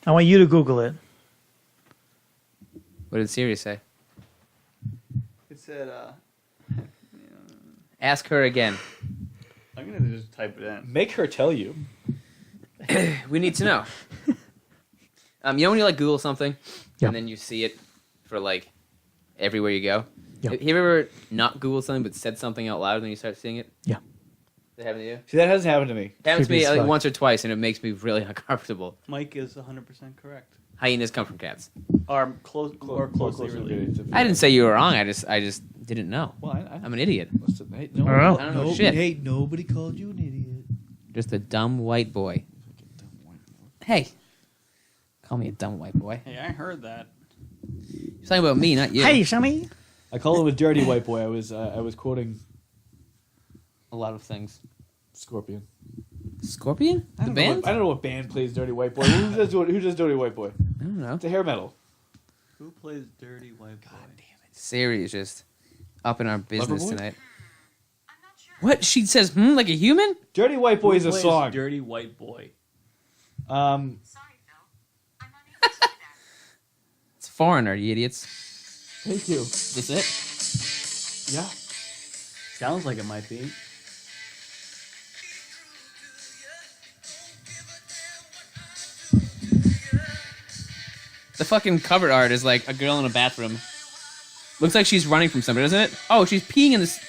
I want you to Google it. What did Siri say? It said, Ask her again. I'm going to just type it in. Make her tell you. We need to know. You know when you like Google something, Yeah. and then you see it for like everywhere you go. Yeah. Have you ever not Googled something but said something out loud and then you start seeing it? Yeah. Does that happen to you? See, that hasn't happened to me. It happens to me Creepy as like fuck. once or twice, and it makes me really uncomfortable. Mike is 100% correct. Hyenas come from cats. Or closely related. I didn't say you were wrong. I just didn't know. Well, I'm an idiot. Hey, I don't know. I don't know shit. Hey, nobody called you an idiot. Just a dumb white boy. Hey, call me a dumb white boy. Hey, I heard that. You're talking about me, not you. Hey, Shami. I call him a dirty white boy. I was quoting A lot of things. Scorpion. Scorpion? The band? I don't know what band plays Dirty White Boy. Who does Dirty White Boy? I don't know. It's a hair metal. Who plays Dirty White Boy? Siri is just up in our business Loverboy? tonight. What? She says, like a human? Dirty White Boy is a Who plays song. Dirty White Boy. Sorry, Phil. I'm unable to do that. It's Foreigner, you idiots. Thank you. That's it? Yeah. Sounds like it might be. The fucking cover art is like a girl in a bathroom. Looks like she's running from somebody, doesn't it? Oh, she's peeing in this.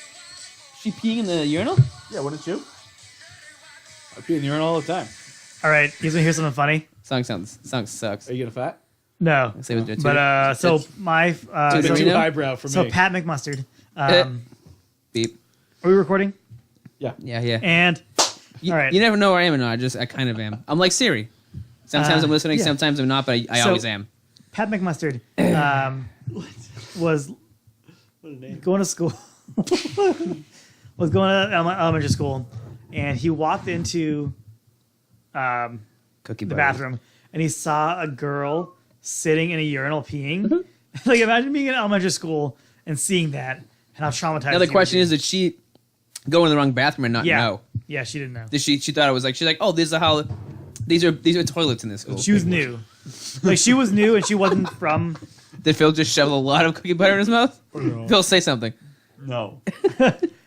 She peeing in the urinal? Yeah, wouldn't you? I pee in the urinal all the time. All right, you gonna hear something funny? Song sucks. Are you gonna fat? No, Say it with but so my Too It's Dorito? too highbrow for so me. Pat McMustard. Beep. Are we recording? Yeah. And You, all right. you never know where I am or not. I kind of am. I'm like Siri. Sometimes I'm listening, yeah. sometimes I'm not, but I So- always am. Pat McMustard was going to school. was going to elementary school, and he walked into Cookie the butter. bathroom, and he saw a girl sitting in a urinal peeing. Like, imagine being in elementary school and seeing that, and how traumatized. Now the he question would is, did she go in the wrong bathroom and not be. Yeah, know? yeah, she didn't know. Did she thought it was like, she's like, oh, this is how, these are toilets in this school. She was new. Like, she was new, and she wasn't from. Did Phil just shove a lot of cookie butter in his mouth? No. Phil, say something. No.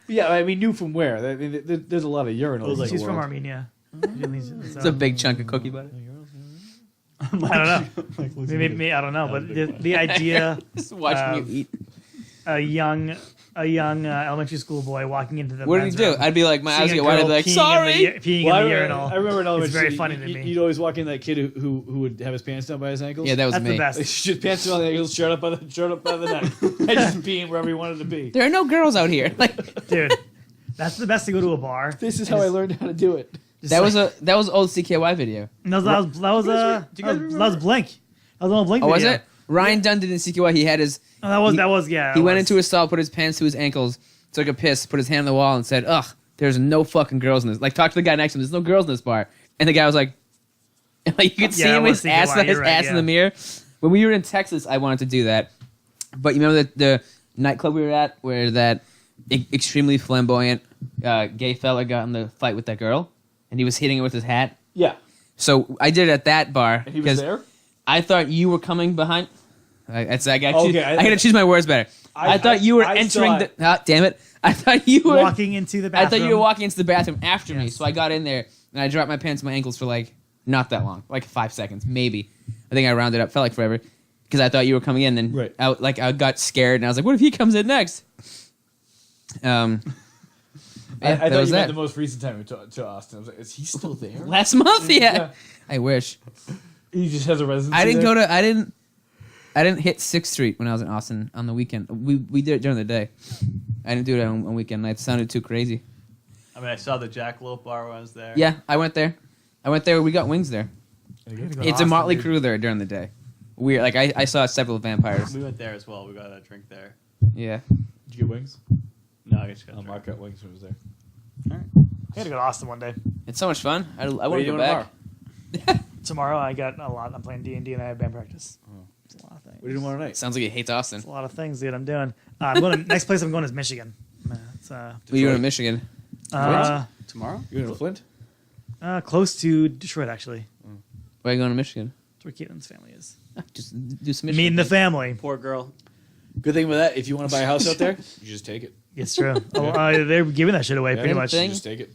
Yeah, I mean, new from where? I mean, there's a lot of urinals. Like She's in the from world. Armenia. It's a big chunk of cookie butter. I don't know. Maybe I don't know, but the idea Just watching you eat. a young elementary school boy walking into the What did he men's do? room, I'd be like, my eyes seeing get a wide. I'd girl be like, peeing sorry. peeing Well, in the urinal. I remember in elementary It's very school, funny to me. You'd always walk in that kid who would have his pants down by his ankles. Yeah, that was That's me. the best. Just pants down the ankles, shirt up by the neck, and just peeing wherever he wanted to be. There are no girls out here. Like Dude, that's the best to go to a bar. This is how I learned how to do it. that was old CKY video. That was Blink. That was an old Blink Oh, was video. it? Ryan Dunn did in CKY. He had his. Oh, that was yeah. He it went was. into his stall, put his pants to his ankles, took a piss, put his hand on the wall, and said, "Ugh, there's no fucking girls in this." Like, talk to the guy next to him. There's no girls in this bar. And the guy was like, like you could see Yeah, it him was his ass, CKY, his you're ass right, in the yeah. mirror. When we were in Texas, I wanted to do that. But you remember the nightclub we were at, where that extremely flamboyant gay fella got in the fight with that girl, and he was hitting her with his hat. Yeah, So I did it at that bar. and he was 'cause there. I thought you were coming behind. I got Okay, I gotta choose my words better. I thought you were I entering saw the. it. Ah, damn it! I thought you were walking into the I bathroom. thought you were walking into the bathroom after me, Yes. so I got in there and I dropped my pants to my ankles for like not that long, like 5 seconds, maybe. I think I rounded up, felt like forever, because I thought you were coming in. And Right. I got scared and I was like, "What if he comes in next?" I that thought was you meant that. the most recent time we talked to Austin. I was like, is he still there? Last month, yeah. Yeah. I wish. He just has a residency. I didn't there? go to. I didn't hit 6th Street when I was in Austin on the weekend. We did it during the day. I didn't do it on weekend nights. It sounded too crazy. I mean, I saw the Jackalope bar when I was there. Yeah, I went there. We got wings there. I had to go to It's a Austin, motley dude. crew there during the day. Weird. Like I saw several vampires. We went there as well. We got a drink there. Yeah. Did you get wings? No, I just got a drink. Mark got wings when he was there. I had to go to Austin one day. It's so much fun. I What are want you to go doing back. tomorrow? Tomorrow I got a lot. I'm playing D&D and I have band practice. Oh. It's a lot of things. What are you doing tomorrow night? Sounds like he hates Austin. It's a lot of things, dude. I'm doing. I'm going to, next place I'm going is Michigan. It's What are you doing in Michigan? Tomorrow? You going to Flint? close to Detroit, actually. Why are you going to Michigan? That's where Caitlin's family is. Just do some Me and the family. Poor girl. Good thing with that, if you want to buy a house out there, you just take it. It's true. They're giving that shit away pretty much. You Thing? just take it.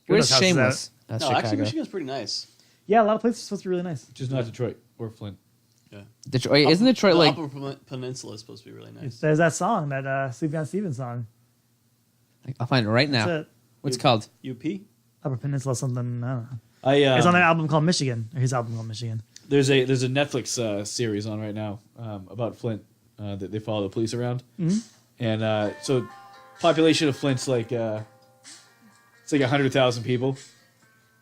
Where's those houses Shameless? That's No, Chicago. actually, Michigan's pretty nice. Yeah, a lot of places are supposed to be really nice. Just not Detroit or Flint. Detroit, isn't Detroit the like? Upper Peninsula is supposed to be really nice. There's that song, that Sufjan Stevens song. I'll find it right now. That's it. What's it called? UP? Upper Peninsula something. I don't know. It's on their album called Michigan, or his album called Michigan. There's a Netflix series on right now about Flint that they follow the police around, and so population of Flint's like it's like 100,000 people.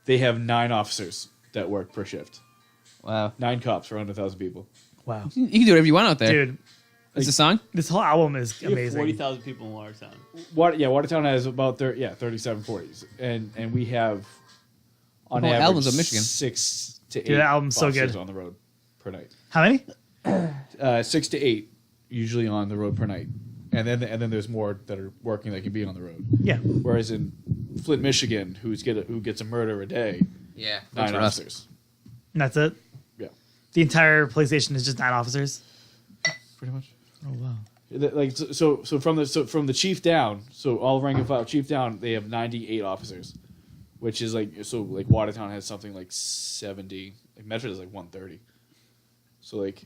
They have 9 officers that work per shift. Wow. 9 cops for 100,000 people. Wow, You can do whatever you want out there. dude, It's a song. this whole album is You have amazing. 40,000 people in Watertown. Watertown has about 37, 40s, and we have on The whole average album's of Michigan. 6 to 8 Dude, that album's so officers good. on the road per night. How many? 6 to 8 usually on the road per night, and then there's more that are working that can be on the road. Yeah, Whereas in Flint, Michigan, who gets a murder a day, Yeah. 9 officers. and that's it. Yeah, The entire PlayStation is just 9 officers. pretty much. Oh wow. Like so from the chief down, so all rank and file chief down, they have 98 officers, which is like Watertown has something like 70. Like Medford is like 130. So like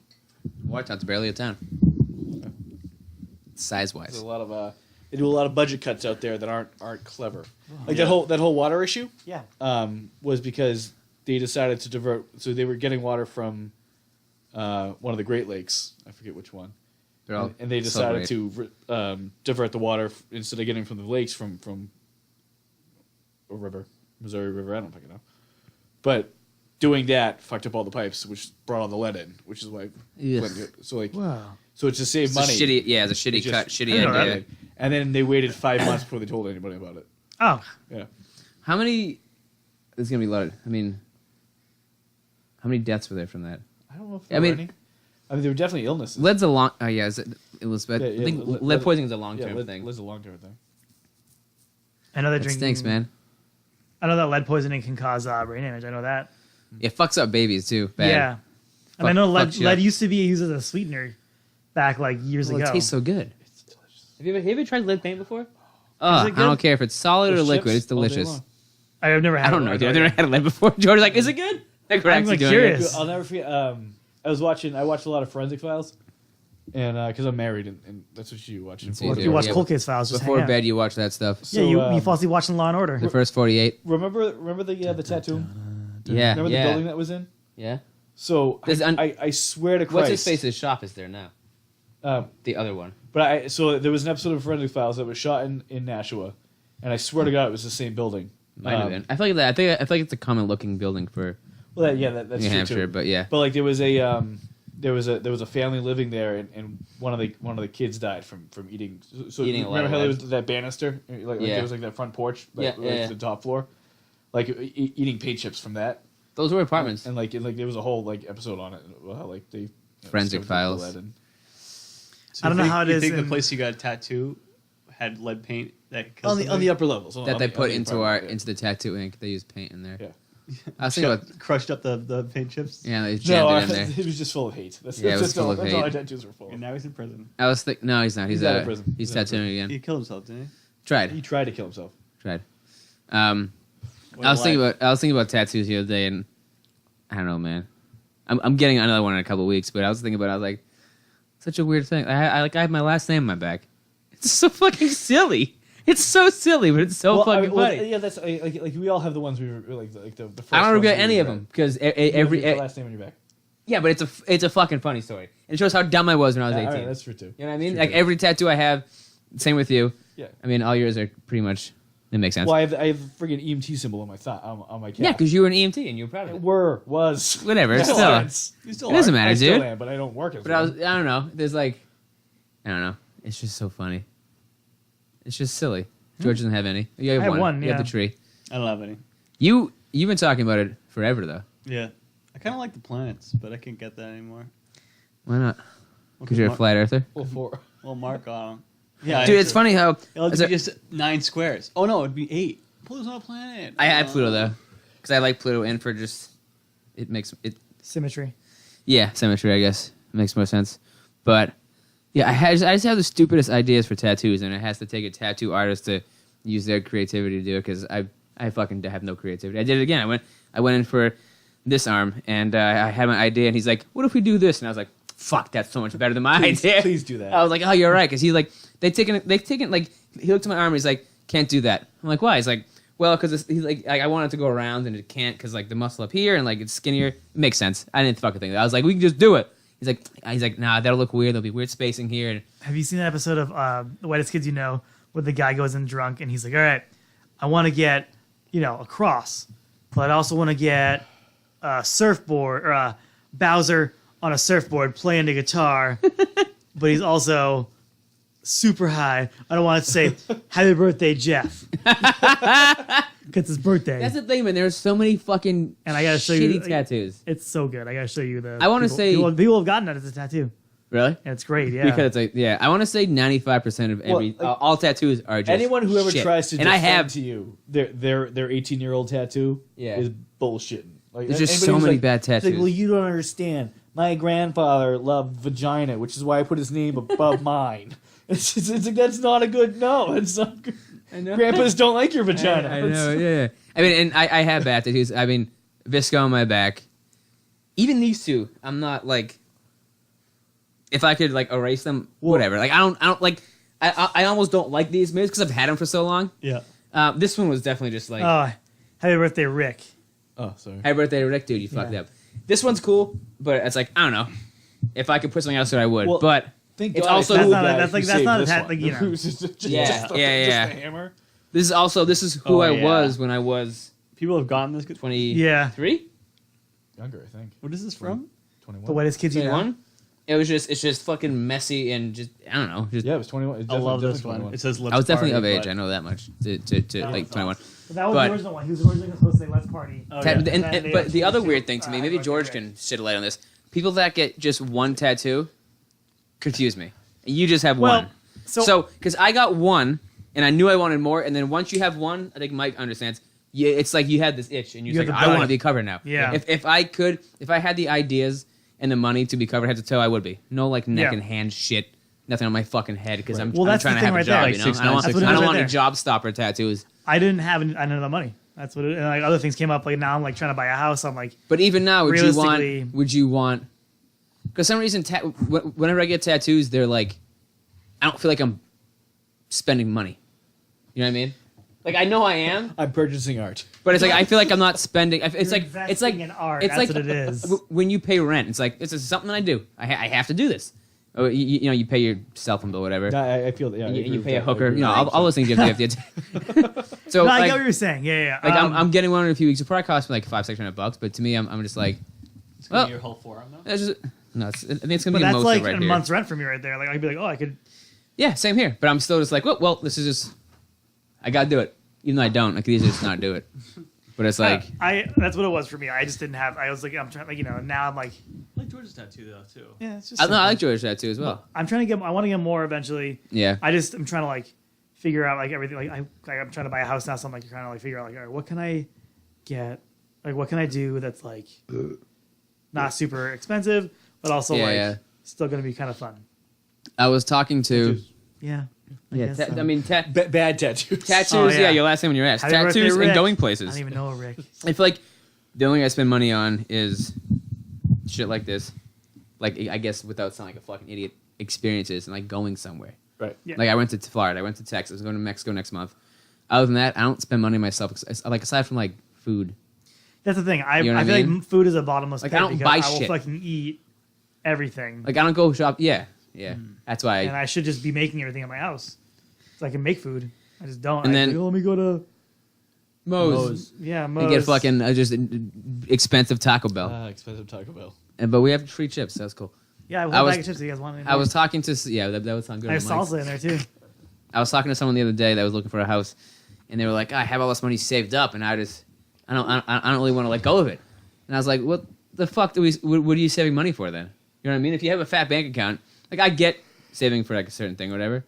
Watertown's barely a town. Size there's wise. a lot of they do a lot of budget cuts out there that aren't clever. Like that whole water issue. Yeah. Was because they decided to divert. So they were getting water from one of the Great Lakes. I forget which one. They're all And they so decided great. to divert the water instead of getting from the lakes from a river, Missouri River. I don't fucking know. But doing that fucked up all the pipes, which brought all the lead in, which is why. Ugh. So like, Wow. so it's to save It's money. a shitty. Yeah, it's a shitty It's just- cut. Shitty I know, idea. right? And then they waited 5 months before they told anybody about it. Oh, Yeah. How many? It's gonna be loaded. I mean, how many deaths were there from that? I don't know if I there mean- were any. I mean, there were definitely illnesses. Lead's a long. Oh yeah, it was. I Yeah, think lead- lead poisoning is a long term lead, thing. Lead's a long-term thing. I know they're It drinking. stinks, man. I know that lead poisoning can cause brain damage. I know that. It fucks up babies too. Bad. Yeah. And I know fucks you lead up. used to be used as a sweetener back like years Well, ago. it tastes so good. It's delicious. Have you ever tried lead paint before? Is Oh, it I good? don't care if it's solid or Those liquid. chips It's all day delicious. long. I've never had I don't it. know, dude. I've never had lead before. George's like, is it good? Like, we're I'm, actually like, doing curious. it. I'll never forget. I watched a lot of Forensic Files, and because I'm married, and that's what you watch. It's Or if easier. you watch Yeah, Cold Case Files, just Before hang out. bed, you watch that stuff. Yeah, So, you fall asleep watching Law and Order. The first 48. Remember the tattoo? Yeah. Remember yeah. the building that was in? Yeah. So There's I swear to Christ. What's his face's shop is there now? Um, The other one. but so there was an episode of Forensic Files that was shot in Nashua, and I swear to God it was the same building. Might have been. I feel like that. I feel like it's a common looking building for Well, that's New true Hampshire, too. but yeah. But like there was a family living there, and one of the kids died from eating. So Eating a lot remember of how there lead. was that banister, like Yeah. there was like that front porch, Yeah, yeah. the top floor, like eating paint chips from that, Those were apartments. and like there was a whole like episode on it, how like they Forensic stoked up the Files. lead and- So I don't know how it you is think the in- place you got a tattoo had lead paint that kills on the somebody? upper levels That they put into our yeah. into the tattoo ink. They use paint in there. Yeah. I was thinking about crushed up the paint chips. yeah, they No, jammed it in there. it was just full of hate. That's, Yeah, it was that's full all, of that's all hate. our tattoos were full And of. now he's in prison. I was thinking no, he's not. He's out of prison. He's He's out of tattooing He again. killed himself, didn't he? Tried. He tried to kill himself. Tried. What I was a thinking life. about tattoos the other day, and I don't know, man. I'm getting another one in a couple weeks, but I was thinking about it, I was like, such a weird thing. I have my last name on my back. It's so fucking silly. It's so silly, but it's so fucking funny. yeah, that's like we all have the ones we were like the first. I don't ones regret we any of regret. them because You have every your last name on your back. yeah, but it's a fucking funny story. It shows how dumb I was when I was Yeah, 18. all right, that's true too. You know what I mean? True, Like too. every tattoo I have, same with you. Yeah. I mean, all yours are pretty much. It makes sense. Well, I have a friggin' EMT symbol on my on my cap. Yeah, because you were an EMT and you were proud of it. was. Whatever. Still Still, am. You still it doesn't are. matter, I still dude. am, but I don't work as But I one. don't know. There's like, I don't know. It's just so funny. It's just silly. George doesn't have any. You have I have one, You have yeah. the tree. I don't have any. You've been talking about it forever though. Yeah. I kind of like the planets, but I can't get that anymore. Why not? Because you're a flat earther. Well, mark on them. Yeah, Dude, it's funny how It'll as be a- just 9 squares. Oh no, it'd be 8. Pluto's not a planet. I had Pluto though, because I like Pluto, and for just it makes it. Symmetry. Yeah, symmetry, I guess. Makes more sense. But, yeah, I just have the stupidest ideas for tattoos, and it has to take a tattoo artist to use their creativity to do it, because I fucking have no creativity. I did it again. I went in for this arm, and I had my idea, and he's like, what if we do this? And I was like, fuck, that's so much better than my idea. Please do that. I was like, oh, you're right, because he's like, they've taken, like, he looked at my arm, and he's like, can't do that. I'm like, why? He's like, well, because he's like, I want it to go around, and it can't, because, like, the muscle up here, and, like, it's skinnier. It makes sense. I didn't fucking think that. I was like, we can just do it. He's like, nah, that'll look weird. There'll be weird spacing here. And Have you seen that episode of The Whitest Kids You Know, where the guy goes in drunk and he's like, all right, I want to get, a cross, but I also want to get a surfboard, or a Bowser on a surfboard playing the guitar, but he's also super high. I don't want to say, happy birthday, Jeff. Because it's birthday. that's the thing, man. There's so many fucking And I gotta show shitty you tattoos. It's so good. I gotta show you the. I wanna people- say- people have gotten that as a tattoo, Really? and it's great. Yeah, Because it's like, yeah, I want to say 95% of every Well, like, all tattoos are just Anyone who ever shit. tries to and defend I have to you their 18-year-old tattoo Yeah. is bullshitting. Like, There's just anybody so who's many like, bad it's like, tattoos. well, you don't understand. My grandfather loved vagina, which is why I put his name above mine. It's like, that's not a good no. It's not good. I know. Grandpas don't like your vagina. I know, yeah. I mean, and I have bad tattoos. I mean, Visco on my back. Even these two, I'm not like. If I could like erase them, whatever. Like I don't like. I almost don't like these maybe because I've had them for so long. yeah. This one was definitely just like, Oh, happy birthday, Rick. Oh, sorry. happy birthday, Rick, dude. You fucked Yeah. up. This one's cool, but it's like I don't know. If I could put something else, I would. Well, but Thank it's God also I That's fooled not a- guys that's like- who that's saved not a this tat- one. like, you know. Just Yeah, just a yeah. hammer. this is who Oh, I yeah. was when I was People have gotten this. 23. Yeah, Younger, I think. What is this from? 21. the whitest kids you know. 21. It's just fucking messy and just I don't know. Just, Yeah, it was 21. It's I love definitely this one. 21. It says Let's I was definitely Party, of age. but- I know that much. To like 21. But that was But- the original one. He was originally supposed to say "Let's party." Oh, Ta- yeah. and- but the other weird thing to me, maybe George can shed a light on this. People that get just one tattoo confuse me. You just have Well, one. so- So, because I got one, and I knew I wanted more, and then once you have one, I think Mike understands. Yeah, it's like you had this itch, and you're You like, have I the want to bug. be covered now. Yeah. If I had the ideas and the money to be covered head to toe, I would be. No like neck Yeah. and hand shit. Nothing on my fucking head because I'm, Well, I'm that's the trying to thing have a right there. job. Like You know, 6'9", I don't want, 6'9". I don't That's what want it a is. job stopper tattoos. I didn't have the money. That's what it. And like other things came up. Like now I'm like trying to buy a house. I'm like, But even now, Realistically- would you want? Because some reason, whenever I get tattoos, they're like, I don't feel like I'm spending money. You know what I mean? Like I know I am, I'm purchasing art. but it's like I feel like I'm not spending. It's You're like investing in art. It's That's like what it is. When you pay rent, it's like it's just something I do. I have to do this. Oh, you know, you pay your cell phone bill, whatever. I feel that. Yeah, And I you, agree you with pay a that. I hooker. agree You know, with all those things you have to So no, I like, get what you're saying. Yeah. like I'm getting one in a few weeks. It'll probably cost me like $500-600, but to me, I'm just like, It's gonna Well- be your whole forearm now. that's just, no, I think it's gonna But be that's most like right a here. month's rent for me right there. Like I'd be like, oh, I could. Yeah, same here. But I'm still just like, well, this is just, I gotta do it. Even though I don't, I could easily just not do it. But it's like, That's what it was for me. I just didn't have. I was like, I'm trying. Like now I'm like, I like George's tattoo though too. yeah, it's just. I, no, I simple. like George tattoo as well. I'm trying to get. I want to get more eventually. Yeah. I'm trying to like figure out like everything. Like I'm trying to buy a house now, so I'm like trying to like figure out like, all right, what can I get? Like what can I do that's like not super expensive, but also Yeah, like yeah. still gonna be kind of fun. I was talking to, Yeah. yeah, guess so. I mean, bad tattoos. tattoos, Oh, yeah. yeah, your last name on your ass. Happy birthday, Tattoos and Rick. going I places. don't even know a Rick. I feel like the only thing I spend money on is shit like this. Like, I guess without sounding like a fucking idiot, experiences and like going somewhere. Right. Yeah. Like I went to Florida, I went to Texas, I'm going to Mexico next month. Other than that, I don't spend money myself. Like aside from like food. That's the thing. I You know what I feel I mean? like food is a bottomless Like, pit I don't because buy I will shit. fucking eat everything, Like I don't go shop. Yeah, yeah. That's why. and I should just be making everything at my house, so I can make food. I just don't. And I then- like, oh, let me go to Moe's. yeah, And Moe's. get fucking just expensive Taco Bell. Expensive Taco Bell. But we have free chips. That's cool. Yeah, I one was- bag of chips. You guys want? I was talking to that would sound good. I have on Mike's. salsa in there too. I was talking to someone the other day that was looking for a house, and they were like, "I have all this money saved up, and I don't really want to let go of it." And I was like, "What the fuck what are you saving money for then?" You know what I mean? If you have a fat bank account, like I get saving for like a certain thing or whatever,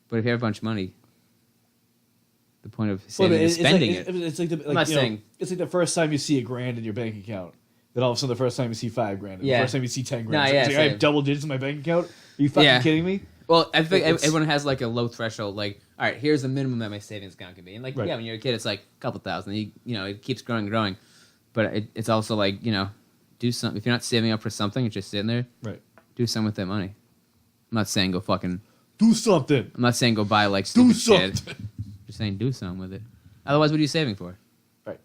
but if you have a bunch of money, the point of saving is spending it. It's like the, like, I'm not you know, saying- it's like the first time you see $1,000 in your bank account. Then all of a sudden, the first time you see $5 grand, and Yeah. the first time you see $10 grand, Nah, it's yeah, like, I same. have double digits in my bank account. Are you fucking Yeah. kidding me? Well, I think It's- everyone has like a low threshold. Like, all right, here's the minimum that my savings account can be. And like, Right. yeah, when you're a kid, it's like a couple thousand. You know, it keeps growing and growing. But it's also like, you know, do something. If you're not saving up for something, it's just sitting there. Right. Do something with that money. I'm not saying go fucking. Do something. I'm not saying go buy like Do stupid shit. something. Just saying do something with it. Otherwise, what are you saving for? Right.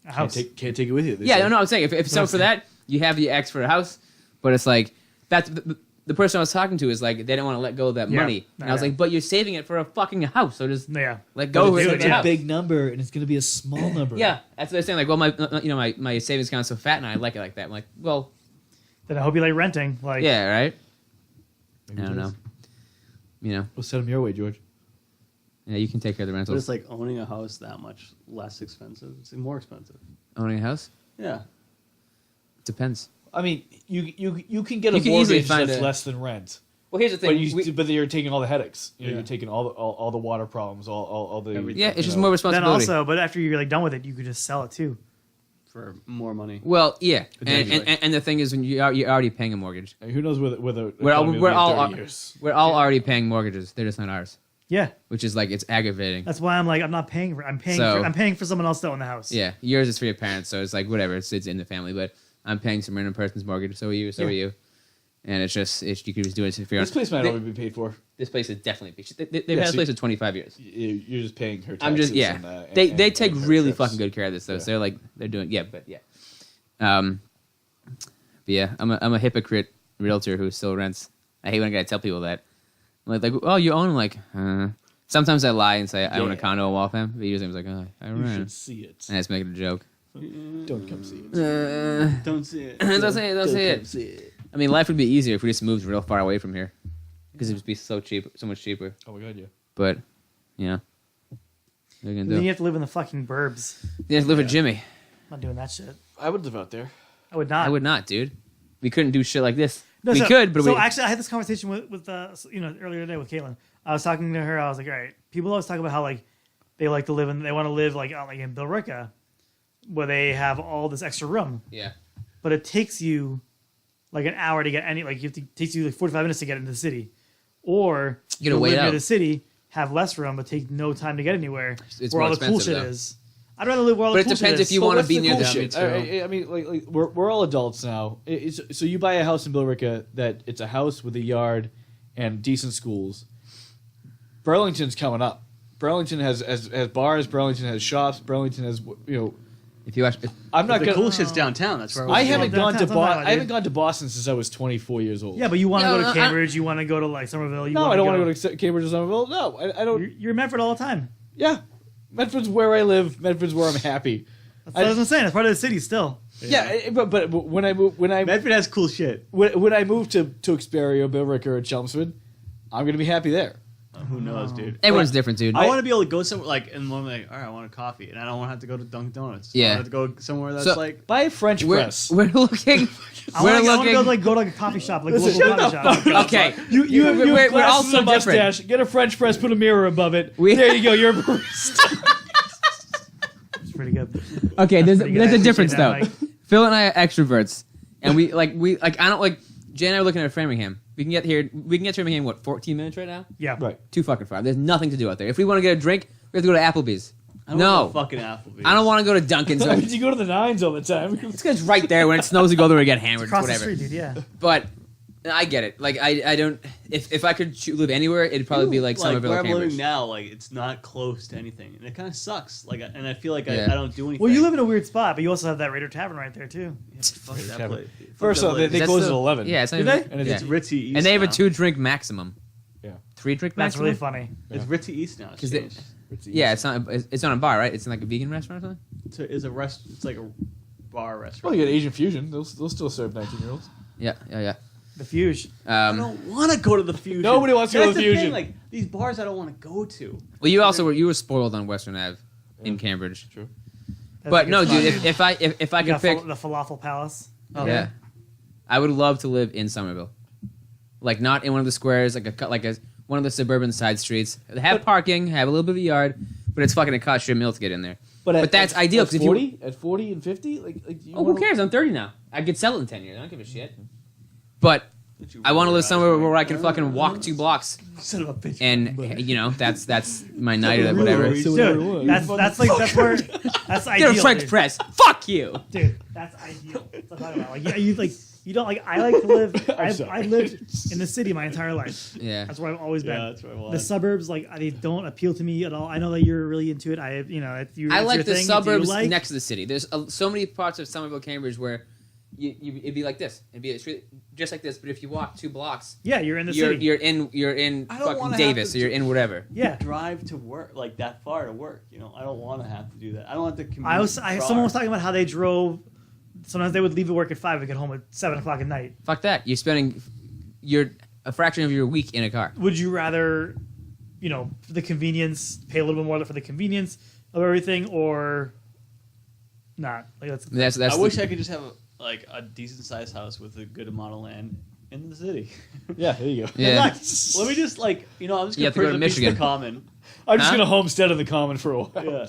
A Can't house. take it with you. they Yeah, say. no, I'm saying if so for that, you have the X for a house, but it's like that's the person I was talking to is like they don't want to let go of that Yeah. money, and I was Yeah. like, but you're saving it for a fucking house, so just Yeah. let go of it. it's for such the a house. big number, and it's going to be a small number. Yeah, that's what they're saying. Like, well, my savings account's so fat, and I like it like that. I'm like, well, Then I hope you like renting. Like, yeah, right. Maybe I don't it know. is. You know, We'll send them your way, George. yeah, you can take care of the But rentals. it's like owning a house that much less expensive. It's more expensive. Owning a house Yeah. depends. I mean, you can get You a can easily mortgage find that's a- less than rent, Well, here's the but thing. but you're taking all the headaches. You know, Yeah. You're taking all the water problems, all the Everything. yeah, it's you just know. more Then responsibility. also, but after you're like done with it, you could just sell it too. For more money. Well, yeah, Potentially. and the thing is, when you're already paying a mortgage, Who knows whether we're all, economy will we're be in all 30 years. we're all already paying mortgages. They're just not ours, Yeah. which is like it's aggravating. That's why I'm like, I'm not paying for. I'm paying. So- I'm paying for someone else to own the house. Yeah, yours is for your parents, so it's like whatever. It's in the family, but I'm paying some random person's mortgage. So are you. So Yeah. are you. And it's just you could just do it for your This place might They- already be paid for. This place is definitely. They've Yeah, had this so- place for 25 years. You're just paying her taxes. I'm just yeah. And, They take her really trips. fucking good care of this though. Yeah. So they're like they're doing but yeah. But yeah, I'm a hypocrite realtor who still rents. I hate when I gotta tell people that. I'm like oh you own? I'm like sometimes I lie and say I own a Yeah. condo in Waltham, but usually I'm like I You rent. should see it. And I just make it a joke. Don't come see it. Don't see it. Don't say it. Don't say it. See it. I mean, life would be easier if we just moved real far away from here, because it would be so cheap, so much cheaper. Oh my god, yeah. But, you know, what are you Then gonna you do? have to live in the fucking burbs. You have to live with Jimmy. I'm not doing that shit. I would live out there. I would not. I would not, dude. We couldn't do shit like this. No, we so, could, but so we. actually, I had this conversation with earlier today with Caitlin. I was talking to her. I was like, all right, people always talk about how like they like to live in, they want to live like out like in Billerica, where they have all this extra room, yeah. but it takes you like an hour to get any like it takes you like 45 minutes to get into the city, or You gotta live wait near out. the city, have less room, but take no time to get anywhere. It's where more all the cool expensive, shit though. is. I'd rather live where all But the it cool depends shit if you is. wanna what's be the near cool them. shit? I mean, like we're all adults now. So you buy a house in Billerica that it's a house with a yard and decent schools. Burlington's coming up. Burlington has bars. Burlington has shops. Burlington has If you actually, I'm not The gonna. cool shit's downtown. That's where I was haven't Well, gone to downtown's not bad, I haven't dude. gone to Boston since I was 24 years old. Yeah, but you want to No, go no, to I- Cambridge. You want to go to like Somerville. You no, I don't want want to go to Cambridge or Somerville. No, I don't. You're in Medford all the time. Yeah, Medford's where I live. Medford's where I'm happy. That's what I was saying. It's part of the city still. Yeah, but when I move Medford has cool shit. when I move to Tewksbury or Billerica or Chelmsford, I'm gonna be happy there. Who knows, dude? everyone's different, dude. I want to be able to go somewhere like and I'm like, all right, I want a coffee, and I don't want to have to go to Dunkin' Donuts. Yeah. I have to go somewhere that's So- like. Buy a French we're, press. we're looking. I We're want to be able to looking. like go to like a coffee shop, like a Listen, local shut coffee shop. Okay, You have we're all glasses so and a different. mustache. Get a French press. Put a mirror above it. We- There you go. You're a barista. It's pretty good. Okay, there's pretty good. I a appreciate difference though. that, Phil and I are extroverts, and we I don't like. Jay and I are looking at Framingham. We can get here. We can get to Framingham. What 14 minutes right now? Yeah. Right. Too fucking far. There's nothing to do out there. If we want to get a drink, we have to go to Applebee's. I don't No, want fucking Applebee's. I don't want to go to Dunkin's. I mean, you go to the nines all the time. It's 'cause it's right there. When it snows, we go there and get hammered. Across Whatever. the street, dude. Yeah. But I get it. Like I don't. If I could live anywhere, it'd probably be like Somerville where or I'm Cambridge. living now. Like it's not close to anything, and it kind of sucks. Like, and I feel like Yeah. I don't do anything. Well, you live in a weird spot, but you also have that Raider Tavern right there too. Yeah, fuck that Tavern. place. Fuck First that off, they place. That's close the- at 11. Yeah, it's not Do even, they? And yeah. It's Ritzy East. And they have a now. 2-drink maximum. Yeah. 3-drink That's maximum. really funny. It's Ritzy East now. It's 'Cause they- changed. Yeah, it's not a bar, right? It's like a vegan restaurant or something. It's a rest. It's like a bar Well, restaurant. you got Asian fusion. They'll still serve 19-year-olds. Yeah. The Fuge. I don't want to go to the Fusion. Nobody wants to go to That's the thing, Fusion. Like these bars, I don't want to go to. Well, you were spoiled on Western Ave in Cambridge. True. That's But a no, good dude. spot, If I You could got pick, the Falafel Palace. yeah, I would love to live in Somerville, like not in one of the squares, like one of the suburban side streets. Have parking, have a little bit of a yard, but it's fucking a cost you a meal to get in there. But that's ideal, 'cause if you- 40, at 40 and 50, you Oh, who wanna- cares? I'm 30 now. I could sell it in 10 years. I don't give a shit. But I want to live somewhere where I can fucking walk 2 blocks, Son of a bitch. and that's my night or whatever. Really? Dude, that's where that's Get a ideal. French Dude. press. Fuck you. Dude, that's ideal. That's what I'm talking about. Like, yeah, you don't like. I like to live. I sorry. lived in the city my entire life. Yeah. That's where I've always been. Yeah, that's what I want. The suburbs, like, they don't appeal to me at all. I know that you're really into it. I it's like your the thing. Do you suburbs like- next to the city. There's so many parts of Somerville, Cambridge where it'd be like this. It'd be a street just like this. But if you walk 2 blocks, Yeah, you're in the city. you're in I don't fucking wanna Davis, have or you're in whatever. Yeah. drive to work like that far to work. You know, I don't want to have to do that. I don't want to commute. Someone was talking about how they drove. Sometimes they would leave at work at 5 and get home at 7 o'clock at night. Fuck that. You're spending a fraction of your week in a car. Would you rather, for the convenience, pay a little bit more for the convenience of everything, or not? Like That's I wish I could just have a decent sized house with a good amount of land in the city. Yeah, there you go. Yeah. Let me just I'm just You gonna have to go to purchase a piece Michigan. of the common. I'm just Huh? gonna homestead in the common for a while. Yeah.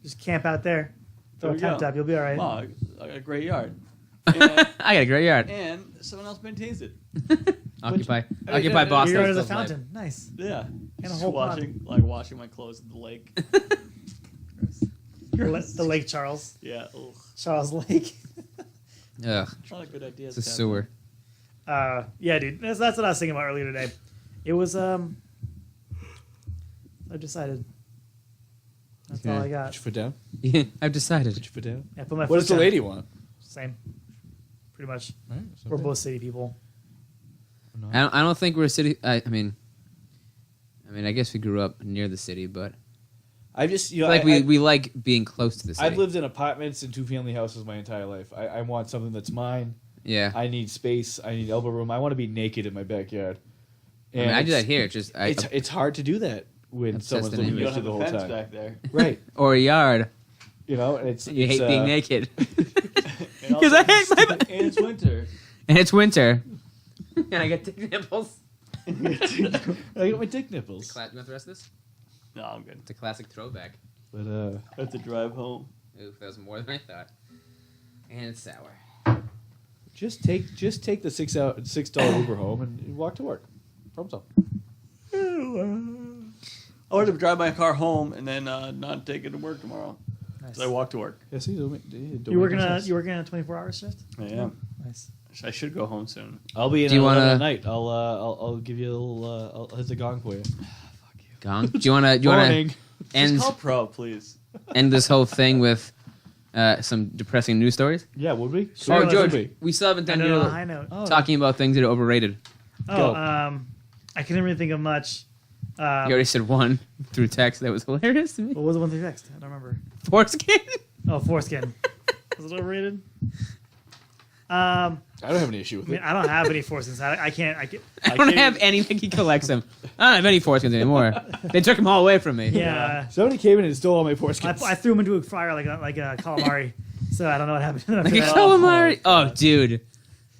just camp out there, throw There a we tent go. up, you'll be all right. Wow, I got a great yard. And, I got a great yard. and someone else maintains it. Occupy yeah, Boston. Your yard is a Stuff like- fountain. Nice. Yeah. And a Just whole pond. washing my clothes in the lake. The Lake Charles. Yeah. Ugh. Charles Lake. Ugh, A lot of good ideas. it's a Captain. sewer. Yeah, dude. That's what I was thinking about earlier today. It was I decided. That's all Okay. I Put got. your foot down. Yeah, I've decided. Put your foot down. Yeah, put my What foot does the down. lady want? Same. Pretty much. All right, so We're bad. both city people. I don't think we're a city. I mean, I guess we grew up near the city, but I've just we like being close to the city. I've lived in apartments and 2-family houses my entire life. I want something that's mine. Yeah, I need space. I need elbow room. I want to be naked in my backyard. I mean, I do it's- that here. It's just It's hard to do that when That's someone's just an looking You at don't you have the a whole fence time. back there. Right. or a yard. You know, and it's You it's, hate being naked And because also- I hate my. And it's winter. And it's winter, and I get dick nipples. I got my dick nipples. You want the rest of this? No, I'm good. It's a classic throwback. But I have to drive home. Oof, that was more than I thought. And it's sour. just take the $6 Uber home and walk to work. Problem solved. I want to drive my car home and then not take it to work tomorrow. Nice. So I walk to work. Yeah, see, You working a 24-hour shift? I am. Nice. I should go home soon. I'll be in Do you 11 wanna- at night. I'll give you a little. I'll hit the gong for you. Gong. Do you want to Morning. end Just call pro, please. end this whole thing with some depressing news stories? Yeah, would we? Sure, Oh, George, would we still haven't done Ended on a your high note. talking about things that are overrated. Oh, Go. I couldn't really think of much. You already said one through text. That was hilarious to me. What was the one through text? I don't remember. Foreskin. Oh, foreskin. Was it overrated? I don't have any issue with I mean, it. I don't have any foreskins. I can't. I don't have any. He collects them. I don't have any foreskins anymore. They took them all away from me. Yeah. Somebody came in and stole all my foreskins. I threw them into a fryer like a calamari. So I don't know what happened. Like a calamari. Oh, dude.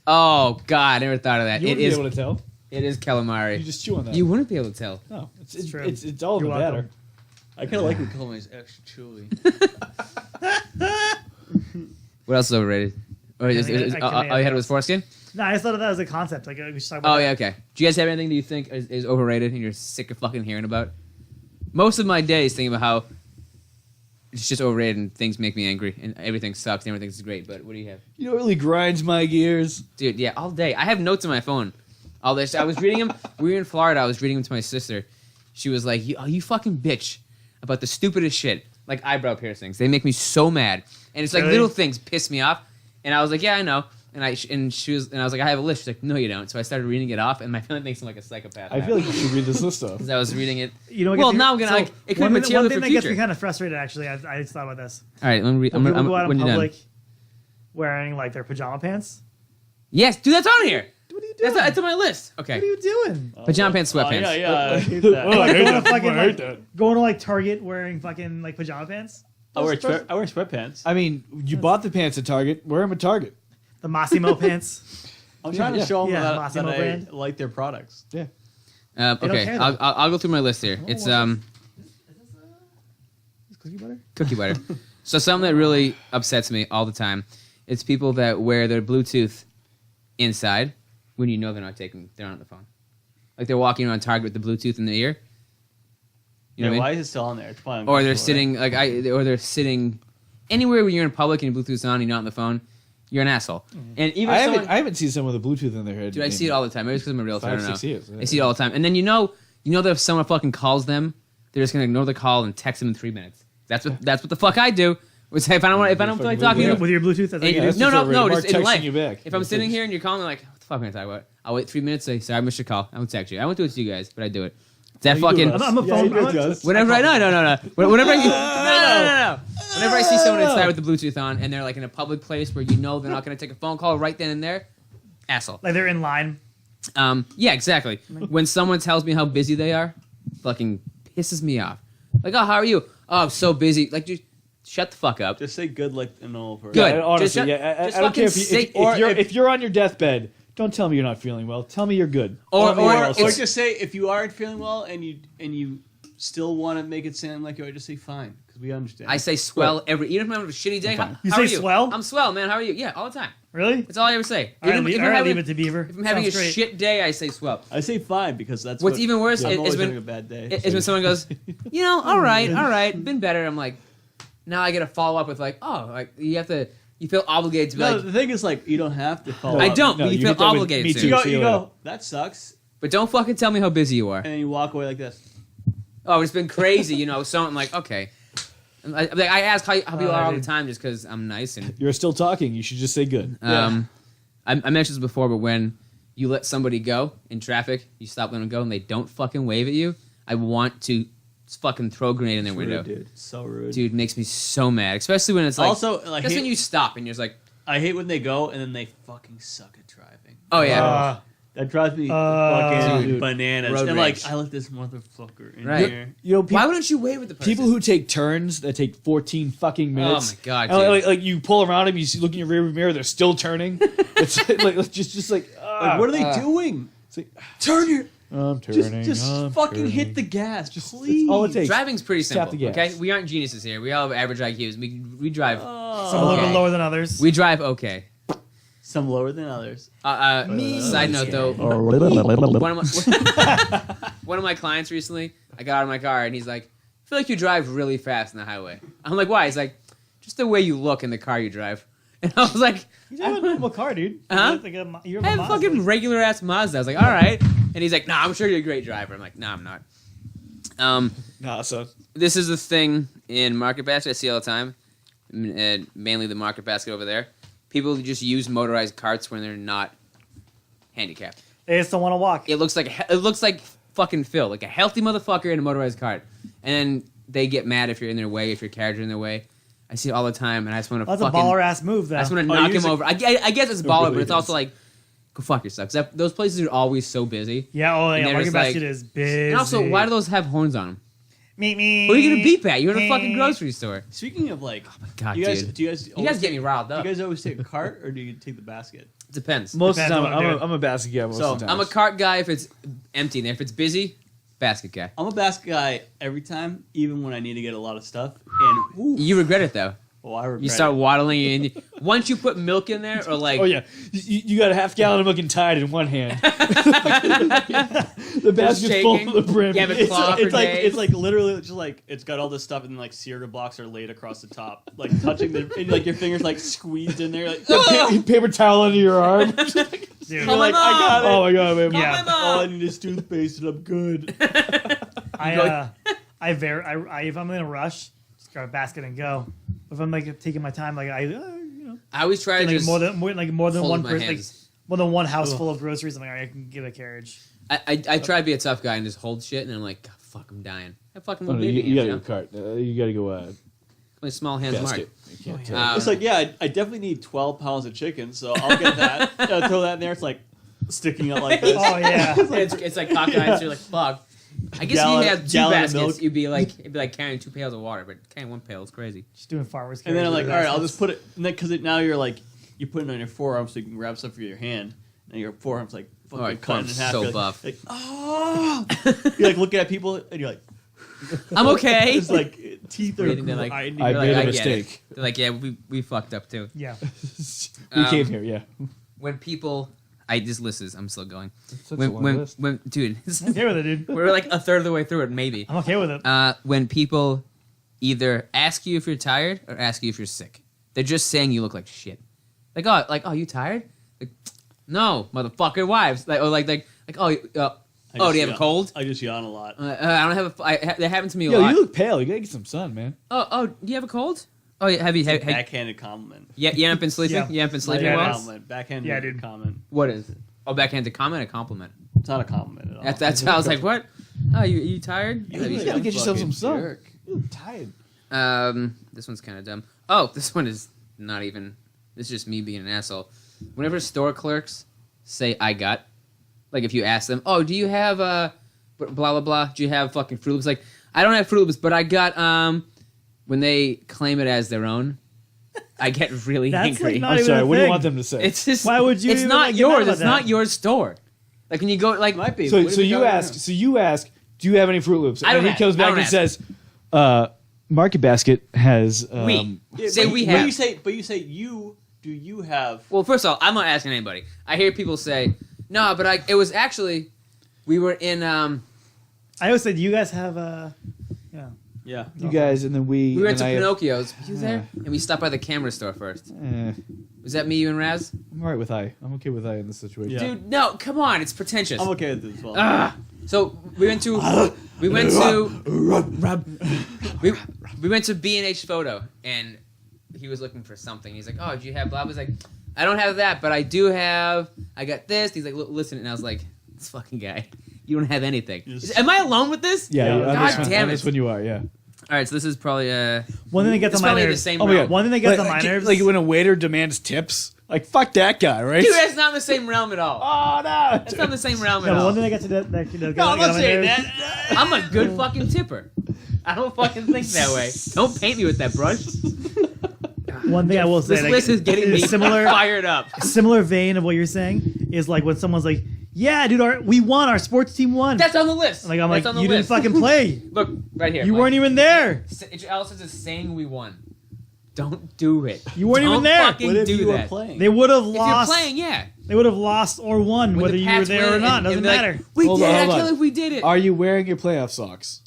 Oh God, I never thought of that. You It wouldn't be is. able to tell. It is calamari. You just chew on that. You wouldn't be able to tell. No, it's It's true. it's all in You're the welcome. batter. I kind of like when calamari's extra chewy. What else is overrated? Or I is, think is, I all can you had was foreskin? No, I just thought that was a concept. Like we should talk about. Oh that. yeah, okay. Do you guys have anything that you think is overrated and you're sick of fucking hearing about? Most of my day is thinking about how it's just overrated and things make me angry and everything sucks and everything's great. But what do you have? You know what really grinds my gears? Dude, yeah, all day. I have notes on my phone. All this. I was reading them. We were in Florida. I was reading them to my sister. She was like, you fucking bitch about the stupidest shit. Like eyebrow piercings. They make me so mad. And it's like Really? little things piss me off. And I was like, yeah, I know. And I was like, I have a list. She's like, no, you don't. So I started reading it off, and my family thinks I'm like a psychopath. I feel like you should read this list off. because I was reading it. You know. What Well, gets me- now I'm gonna, like, it could one be thing- material one for thing that gets me future. kind of frustrated. Actually, I just thought about this. All right, I'm When people go out when in you're done. public wearing like their pajama pants. Yes, dude, that's on here. What are you doing? That's on my list. Okay. What are you doing? Pajama pants, sweatpants. Yeah, yeah. I hate that. Oh, I hate Going to that. fucking, I hate like, that. Going to like Target wearing fucking like pajama pants. I wear sweatpants. I mean, you bought the pants at Target. Wear them at Target. The Massimo pants. I'm trying to show them Yeah, that Massimo I brand. like their products. Yeah. don't Okay, care, I'll, though. I'll go through my list here. It's Cookie butter? Cookie butter. So something that really upsets me all the time is people that wear their Bluetooth inside when you know they're not on the phone. Like they're walking around Target with the Bluetooth in their ear. You know what I why mean? is it still on there? It's fine. Or they're sitting or they're sitting anywhere when you're in public and your Bluetooth's on and you're not on the phone. You're an asshole. And even I someone, haven't seen someone with a Bluetooth in their head. dude, I see it all the time. Maybe it's because I'm a realtor. I 5 don't know. 6 years. I see it all the time. And then you know that if someone fucking calls them, they're just gonna ignore the call and text them in 3 minutes. That's what the fuck I do. If I don't feel like talking to you, With your Bluetooth? That's And like, you- no, Mark just in texting life. you back. If I'm sitting here and you're calling me like, what the fuck am I talking about? I'll wait 3 minutes. Say, sorry, I missed your call. I won't text you. I won't do it to you guys, but I do it. That fucking. I'm a phone. Whenever I no. Whenever no. Whenever I see someone inside with the Bluetooth on and they're like in a public place where you know they're not going to take a phone call right then and there, asshole. Like they're in line. Yeah, exactly. When someone tells me how busy they are, fucking pisses me off. Like, oh, how are you? Oh, I'm so busy. Like, just shut the fuck up. Just say good like a normal person. Good. Yeah, honestly, Just shut- yeah. just I don't care if, fucking you, say- if you're on your deathbed. Don't tell me you're not feeling well. Tell me you're good. Or Or just say if you aren't feeling well and you still want to make it sound like you are, just say fine because we understand. I say swell even if I'm having a shitty day. How You how say are you? swell? I'm swell, man. How are you? Yeah, all the time. Really? That's all I ever say. All right, Even if all I'm right, having- leave it to Beaver. If I'm having Sounds a great. shit day, I say swell. I say fine because that's What's even worse I'm is always when having a bad day. is when someone goes, all right, been better. I'm like, now I get to follow up with like, oh, like you feel obligated to be No, like, the thing is like you don't have to follow. I up. don't, but you feel get that with obligated me to. too. You go. See You you go. later. That sucks, but don't fucking tell me how busy you are. and then you walk away like this. Oh, it's been crazy, So I'm like, okay. I ask how people are all the dude. time just because I'm nice and You're still talking. You should just say good. I mentioned this before, but when you let somebody go in traffic, you stop letting them go, and they don't fucking wave at you, I want to fucking throw a grenade in their It's window. rude, dude. It's so rude. Dude, it makes me so mad, especially when it's like, Also, I just when hate, you stop and you're just like, I hate when they go and then they fucking suck at driving. oh yeah, That drives me Dude. fucking bananas. Road and rage. I let this motherfucker in Right. here. You know, why wouldn't you wave at the person? people who take turns that take 14 fucking minutes. Oh my God, And, dude. like you pull around them, you see, look in your rearview mirror, they're still turning. It's like just like, Like, what are they doing? It's like, Turn your. I'm turning. Just I'm fucking turning. hit the gas, Just please. that's all it takes. Driving's pretty Tap simple. the gas. Okay, we aren't geniuses here. We all have average IQs. We drive. Some a little Okay. bit lower than others. We drive okay. Some lower than others. Side note though, one of my clients recently, I got out of my car and he's like, I feel like you drive really fast on the highway. I'm like, why? He's like, just the way you look in the car you drive. And I was like, You have a normal car, dude. Huh? You I have a fucking regular ass Mazda. I was like, all right. And he's like, nah, I'm sure you're a great driver. I'm like, nah, I'm not. Nah, son. This is the thing in Market Basket I see all the time, and mainly the Market Basket over there. People who just use motorized carts when they're not handicapped. They just don't want to walk. It looks like fucking Phil, like a healthy motherfucker in a motorized cart, and then they get mad if you're in their way, if your carriage in their way. I see it all the time, and I just want to That's fucking. a baller ass move, though. I just want to knock him usually- over. I guess it's baller, really but it's also like, go fuck yourself. 'Cause those places are always so busy. Yeah, oh And yeah, they're Market just Basket like- is busy. And also, why do those have horns on them? Meet me. Who are you gonna beep at? You're in a fucking grocery store. Speaking of like, God, you guys, dude. do you guys? You always guys get take- me riled Do up. you guys always take a cart or do you take the basket? It depends. Most of the Depends time, on what I'm a basket guy. Most So, of the time. I'm a cart guy if it's empty. And if it's busy, basket guy. I'm a basket guy every time, even when I need to get a lot of stuff. And ooh, You regret it though. I regret You start it. waddling in. Once you put milk in there, or like, Oh yeah, you got a half gallon of milk and Tide in one hand. The basket's full shaking. to the brim. You have a claw for It's like days. it's like literally just like it's got all this stuff and then like cereal blocks are laid across the top, like touching the and like your fingers like squeezed in there, like Paper towel under your arm. Dude. you're Oh, my like I got it. Oh my god, man. Yeah. my All I mom. need is toothpaste and I'm good. If I'm in a rush, just grab a basket and go. If I'm like taking my time, like I always try to like just more than hold one my person, like hands. more than one house full of groceries. I'm like, all right, I can get a carriage. I try to be a tough guy and just hold shit, and I'm like, God, fuck, I'm dying. I fucking Oh, little no, baby you hands, gotta go cart. You gotta go My small hands, Mark. basket. You can't It's like yeah, I definitely need 12 pounds of chicken, so I'll get that. Throw that in there. It's like sticking out like this. Oh yeah. It's like cockeyed, so you're like, fuck. I guess Gallon- if you had two gallon of baskets, milk. it'd be like carrying 2 pails of water, but carrying 1 pail is crazy. Just doing farmers. And then I'm like, carriage all right, I'll baskets. just put it because now you're like you put it on your forearm so you can grab stuff with your hand, and your forearm's like fucking my cut in forearm's half. so You're like, buff. Like, oh, you're like looking at people and you're like, I'm okay. it's like teeth are Waiting, they're like, grinding. I They're made a I get it. mistake. They're like, yeah, we fucked up too. Yeah. We came here, yeah. When people, this list is, I'm still going. Such a long list. When, dude, I'm okay with it, dude. we're like a third of the way through it, maybe. I'm okay with it. When people either ask you if you're tired or ask you if you're sick, they're just saying you look like shit. Oh, you tired? Like, no, motherfucker, wives. Like, oh, do you have a cold? I just yawn a lot. I don't have that happened to me a Yo, lot. you look pale. You gotta get some sun, man. Oh, do you have a cold? Oh, yeah, have you? Backhanded compliment. Yeah, you haven't been sleeping. Yeah. You haven't been sleeping Yeah, well. Compliment. Backhanded Yeah, dude. comment. What is it? Oh, backhanded comment or compliment? It's not a compliment at all. That's how I was like, what? Oh, you tired? You Have you- gotta get yourself some fucking sun. jerk. You look tired. This one's kind of dumb. Oh, this one is not even. This is just me being an asshole. Whenever store clerks say "I got," like if you ask them, "Oh, do you have blah blah blah? Do you have fucking Fruit Loops?" Like, I don't have Fruit Loops, but I got when they claim it as their own, I get really That's angry. like not I'm even sorry. a What do you thing. want them to say? It's just Why would you It's even, not like, get mad yours. about It's not that? your store. Like when you go, like Might be. So, What if so we you go ask. around? So you ask. Do you have any Fruit Loops? I don't And he ask. comes I back don't and ask. says, "Market Basket has." we Yeah, say but we but have. you say you. Do you have? Well, first of all, I'm not asking anybody. I hear people say, "No, but it was actually we were in I always say, do you guys have Yeah. You guys, and then we went to and I- Pinocchio's. Were you there? And we stopped by the camera store first. Was that me, you, and Raz? I'm alright with I. I'm okay with I in this situation. Yeah. Dude, no, come on, it's pretentious. I'm okay with this as well. So we went to we went to B&H Photo, and he was looking for something. He's like, "Oh, do you have blah?" I was like, "I don't have that, but I do have. I got this." He's like, "Listen," and I was like, "This fucking guy, you don't have anything." Am I alone with this? Yeah. Yeah. God damn it. That's when you are. Yeah. All right, so this is probably one thing that gets it's on my probably the nerves? same. Oh my realm. God. One thing that gets on my Like, nerves. like when a waiter demands tips. Like fuck that guy, right? Dude, that's not in the same realm at all. Oh no! That's not in the same realm at no, all. one thing that gets to that get No, I'm get on not my saying nerves- that. I'm a good fucking tipper. I don't fucking think that way. Don't paint me with that brush. One thing I will say, This like, list is getting me similar. fired up. Similar vein of what you're saying is like when someone's like, "Yeah, dude, we won. Our sports team won." That's on the list. like I'm That's like, on the you list. didn't fucking play. Look right here. You Mike. weren't even there. It also says saying we won. Don't do it. You weren't even Don't there. Fucking What if do you were that. playing? They would have If lost. you're playing, yeah. They would have lost or won, When whether the you were Pats there or win not. and Doesn't they're like, matter. We Hold did. on, I hold can't on. believe we did it. Are you wearing your playoff socks?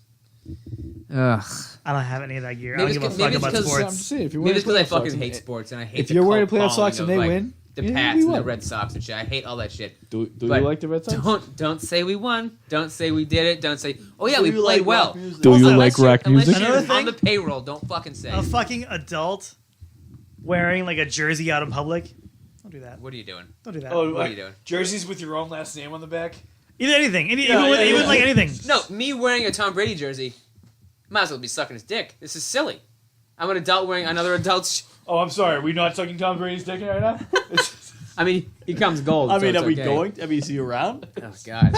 Ugh. I don't have any of that gear. Maybe I don't give a it's fuck maybe about it's 'cause- I'm sports. just saying, if you're Maybe wearing it's because I playoff socks fucking and- hate sports and I hate If the you're wearing cult playoff socks following and they of, like, win, the yeah, Pats we and the won. Red Sox and shit. I hate all that shit. Do But you like the Red Sox? Don't say we won. Don't say we did it. Don't say, oh yeah, Do we you played like well. rock music? Do you Also, like unless you're- rock unless music? you're Another on thing- the payroll, don't fucking say. A fucking adult wearing like a jersey out in public. Don't do that. What are you doing? Don't do that. Oh, What are you doing? jerseys with your own last name on the back? Either anything. Even yeah. like anything. No, me wearing a Tom Brady jersey, might as well be sucking his dick. This is silly. I'm an adult wearing another adult's. Oh, I'm sorry. Are we not sucking Tom Brady's dick right now? I mean, he comes gold. I so mean, it's are we okay. going? I mean, is he around? Oh God.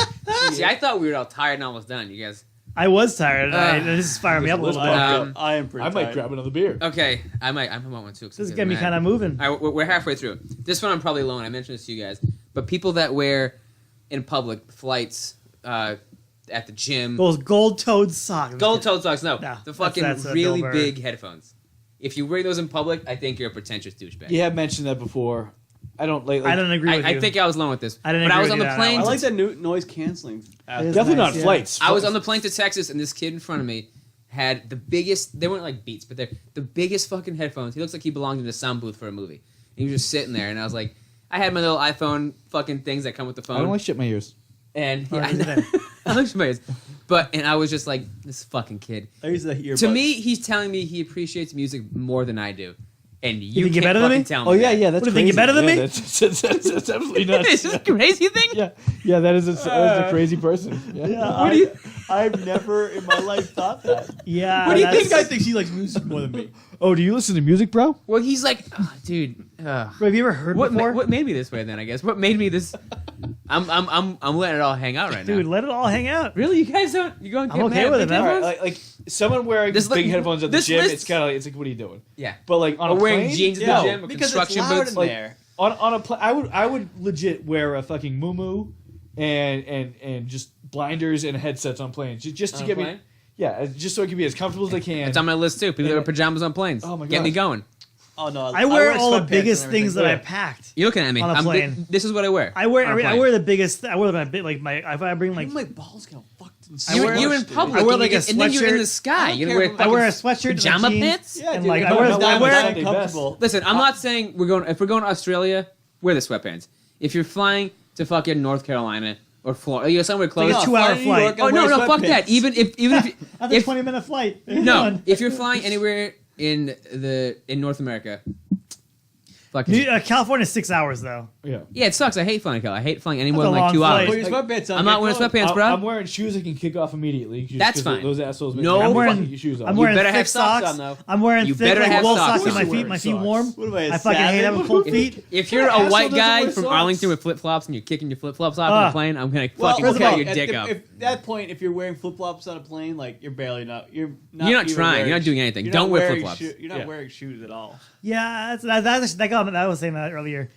See, I thought we were all tired and almost done. You guys. I was tired. And this is firing me up a little bit. I am pretty I might tired. grab another beer. Okay, I might want one too. 'Cause This is I'm getting me mad. kind of moving. All right, we're halfway through. This one I'm probably alone. I mentioned this to you guys, but people that wear in public flights at the gym, Those gold-toed socks. gold-toed socks. No, No, the fucking that's a really no-brainer. big headphones. If you wear those in public, I think you're a pretentious douchebag. You have mentioned that before. I don't like. I don't agree with you. I think I was alone with this. I didn't but I agree was with on you the on that plane. I one. like that new noise canceling. It is Definitely nice, not yeah. flights. I was on the plane to Texas, and this kid in front of me had the biggest. They weren't like Beats, but they're the biggest fucking headphones. He looks like he belonged in a sound booth for a movie. And he was just sitting there, and I was like, I had my little iPhone fucking things that come with the phone. I don't like shit in my ears. And Oh, yeah, he's there. I like Schmiz. But and I was just like, this fucking kid. I use the earbuds. To me, he's telling me he appreciates music more than I do, and you think you're can't better than fucking me? tell me. Oh yeah, that. yeah. That's What do you think, crazy. you're better than Yeah, me? That's absolutely nuts. Is this a crazy thing? Yeah, that is a crazy person. Yeah. Yeah, I've never in my life thought that. Yeah. What do you that's- This guy thinks he likes music more than me. Oh, do you listen to music, bro? Well, he's like, oh, dude. Have you ever heard What before? what made me this way then? I guess what made me this. I'm letting it all hang out right Dude, now. let it all hang out. Really, you guys don't? You going? I'm okay with it, man. All right, like someone wearing This big li- headphones at the this gym, list- it's kind of like, what are you doing? Yeah. But like on Or a wearing plane, jeans at No, the gym or because construction it's loud boots. in like- there. on a plane, I would legit wear a fucking muumuu and just blinders and headsets on planes just to On a get me. plane? Yeah, just so it can be as comfortable as they can. It's on my list too. People that wear pajamas on planes. Oh my Get me gosh. going. Oh no, I wear all the sweatpants biggest and things that everything. I packed. You're looking at me. On a plane. This is what I wear. I wear on a I plane. wear the biggest. I wear my bit like my. If I bring like Even my balls get fucked. You're in smushed, dude. public. I wear and like you a get- and then you're in the sweatshirt. sky. I You're don't gonna care wear I wear a fucking sweatshirt, and pajama jeans, pants. Yeah, and dude, like if I wear. I'm I not wear. that uncomfortable. Listen, I'm not saying we're going. If we're going to Australia, wear the sweatpants. If you're flying to fucking North Carolina or Florida, you're somewhere close. Like a 2-hour flight. Oh no, fuck that. Even if That's a if 20-minute flight. no, if you're flying anywhere in North America, fucking California is 6 hours though. Yeah. yeah, it sucks. I hate flying. I hate flying any more That's than a like 2 long hours. flight. Put your sweatpants on. I'm not wearing get going. sweatpants, bro. I'm wearing shoes that can kick off immediately. Just That's 'cause fine. Those assholes. make No, me I'm fucking wearing. your shoes off. I'm You wearing better thick have socks socks. on, though. I'm wearing You thick better like have wool socks socks to on. my feet. My feet warm. What am I, a I fucking hate having savage? full feet. If you're What a asshole white doesn't guy wear from socks? Arlington with flip flops and you're kicking your flip flops off on the plane, I'm gonna fucking first of cut all, your dick off. At that point, if you're wearing flip flops on a plane, like you're barely not. You're not You're not even trying. wearing- You're not doing anything. you're Don't not wear wearing flip-flops. You're not Yeah. wearing shoes at all. Yeah, I was saying that earlier.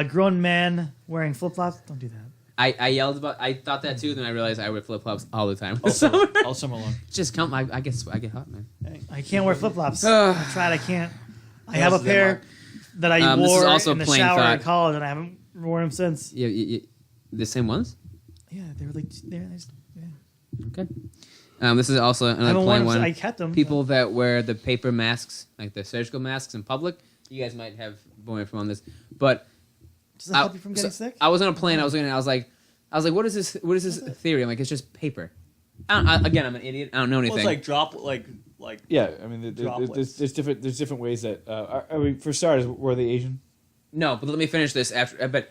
Grown men wearing flip flops. Don't do that. I yelled about. I thought that too. Then I realized I wear flip flops all the time. All summer long. Just come. I get hot, man. I can't wear flip flops. Ugh. I tried. I can't. I What have a else is there, pair Mark? that I This is wore also in the plain shower thought. in college, and I haven't worn them since. Yeah, the same ones. Yeah, they were like they're just, yeah. Okay. This is also I another haven't worn plain them. one. I kept them. People that wear the paper masks, like the surgical masks in public. You guys might have more info on this, but Does it help you from getting sick? I was on a plane. I was like, what is this? What is this theory? I'm like, it's just paper. Again, I'm an idiot. I don't know Well, anything. it's like drop like. Yeah, I mean, Droplets. there's different ways that. I mean, for starters, were they Asian? No, but let me finish this after. But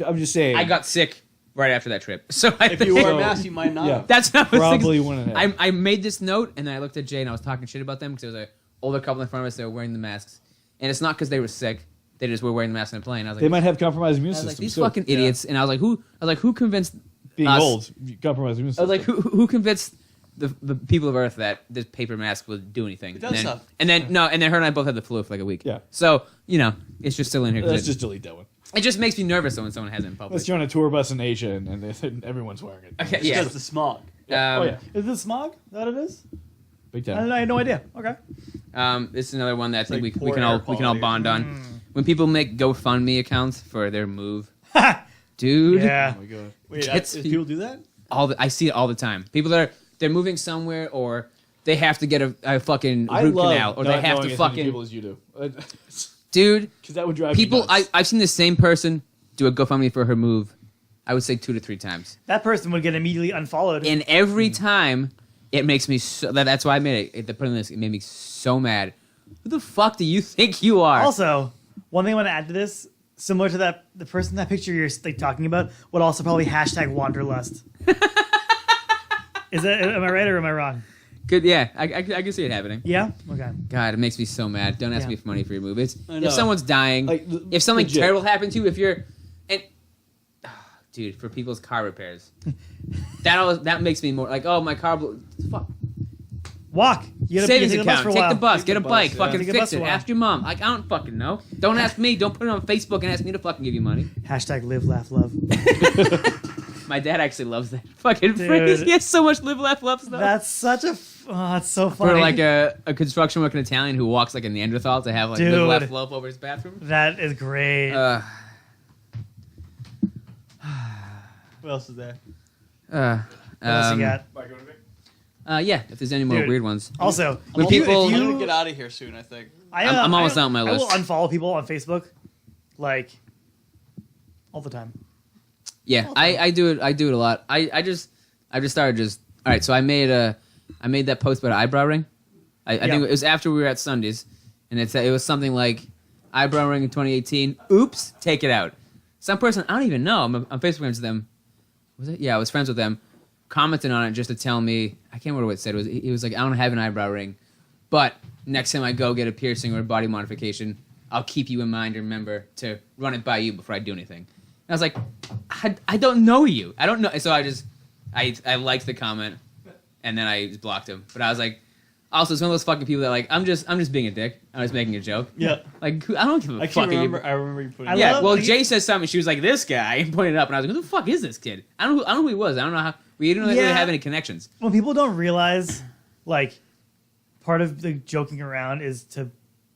I'm just saying. I got sick right after that trip, so I If you wear a So- mask, you might not. yeah. that's what I was thinking. probably wouldn't have. I made this note and then I looked at Jay and I was talking shit about them because there was an older couple in front of us that were wearing the masks, and it's not because they were sick; they just were wearing the mask on the plane. I was like, They might have compromised immune I was like, systems. these too. fucking idiots, and I was like, who convinced Being us- old, compromised immune I was system. like, who convinced the people of Earth that this paper mask would do anything? It does and then, stuff. And then her and I both had the flu for like a week. Yeah. So it's just still in here. 'cause Let's it, just delete that one. it just makes me nervous when someone has it in public. Unless you're on a tour bus in Asia and everyone's wearing it. Okay, It's yeah. because the smog. Oh yeah, Is this smog? Is that what it is? big I time. had no idea. Okay. This is another one that I think like we poor can air all quality. bond on. When people make GoFundMe accounts for their move, Ha! dude. Yeah. Oh my god. Wait, It's- people do that? I see it all the time. People that they're moving somewhere or they have to get a fucking I root love canal or they not have knowing to as many fucking people as you do. dude. Because that would drive People me nuts. I've seen the same person do a GoFundMe for her move. I would say 2 to 3 times, That person would get immediately unfollowed. and every time it makes me so. That's why I made it. The put on this, it made me so mad. Who the fuck do you think you are? Also, one thing I want to add to this, similar to that, the person in that picture you're like talking about would also probably hashtag wanderlust. Is that? Am I right or am I wrong? Good, yeah, I can see it happening. Yeah. Okay. God, it makes me so mad. Don't ask Yeah. me for money for your move. It's I know. if someone's dying, Like, if something legit. terrible happened to you, if you're, and dude, for people's car repairs, that makes me more like, oh, my car, fuck. Walk. You gotta Savings take the bus account, for a take while. the bus, Take get the a bus, bike, yeah. fucking Take a bus fix for a it. while. Ask your mom. Like I don't fucking know. Don't ask me. Don't put it on Facebook and ask me to fucking give you money. Hashtag live, laugh, love. My dad actually loves that fucking Dude. phrase. He has so much live, laugh, love stuff. That's such a. That's so funny. For like a construction worker Italian who walks like a Neanderthal to have like Dude. live, laugh, love over his bathroom. That is great. What else is there? what else you got? Yeah, if there's any more Dude. weird ones. Also, When if you- people- if I'm you- gonna get out of here soon. I think. I'm almost I- out on my I will list. unfollow people on Facebook, like all the time. Yeah, I do it. I do it a lot. I just started just all right. So I made that post about an eyebrow ring. I Yeah. think it was after we were at Sundays, and it was something like eyebrow ring in 2018. Oops, take it out. Some person I don't even know. I'm Facebook friends with them. Was it? Yeah, I was friends with them. Commented on it just to tell me. I can't remember what it said. It was like I don't have an eyebrow ring, but next time I go get a piercing or a body modification, I'll keep you in mind and remember to run it by you before I do anything. And I was like, I don't know you. I don't know. So I liked the comment, and then I just blocked him. But I was like, also it's one of those fucking people that like I'm just being a dick. I'm just making a joke. Yeah. Like I don't give a I fuck. can't remember. I remember you putting. I Yeah. love- Well, like- Jay said something. She was like, "This guy," and pointed it up, and I was like, "Who the fuck is this kid?" I don't know who he was. I don't know how. We didn't really Yeah. have any connections. When people don't realize like part of the joking around is to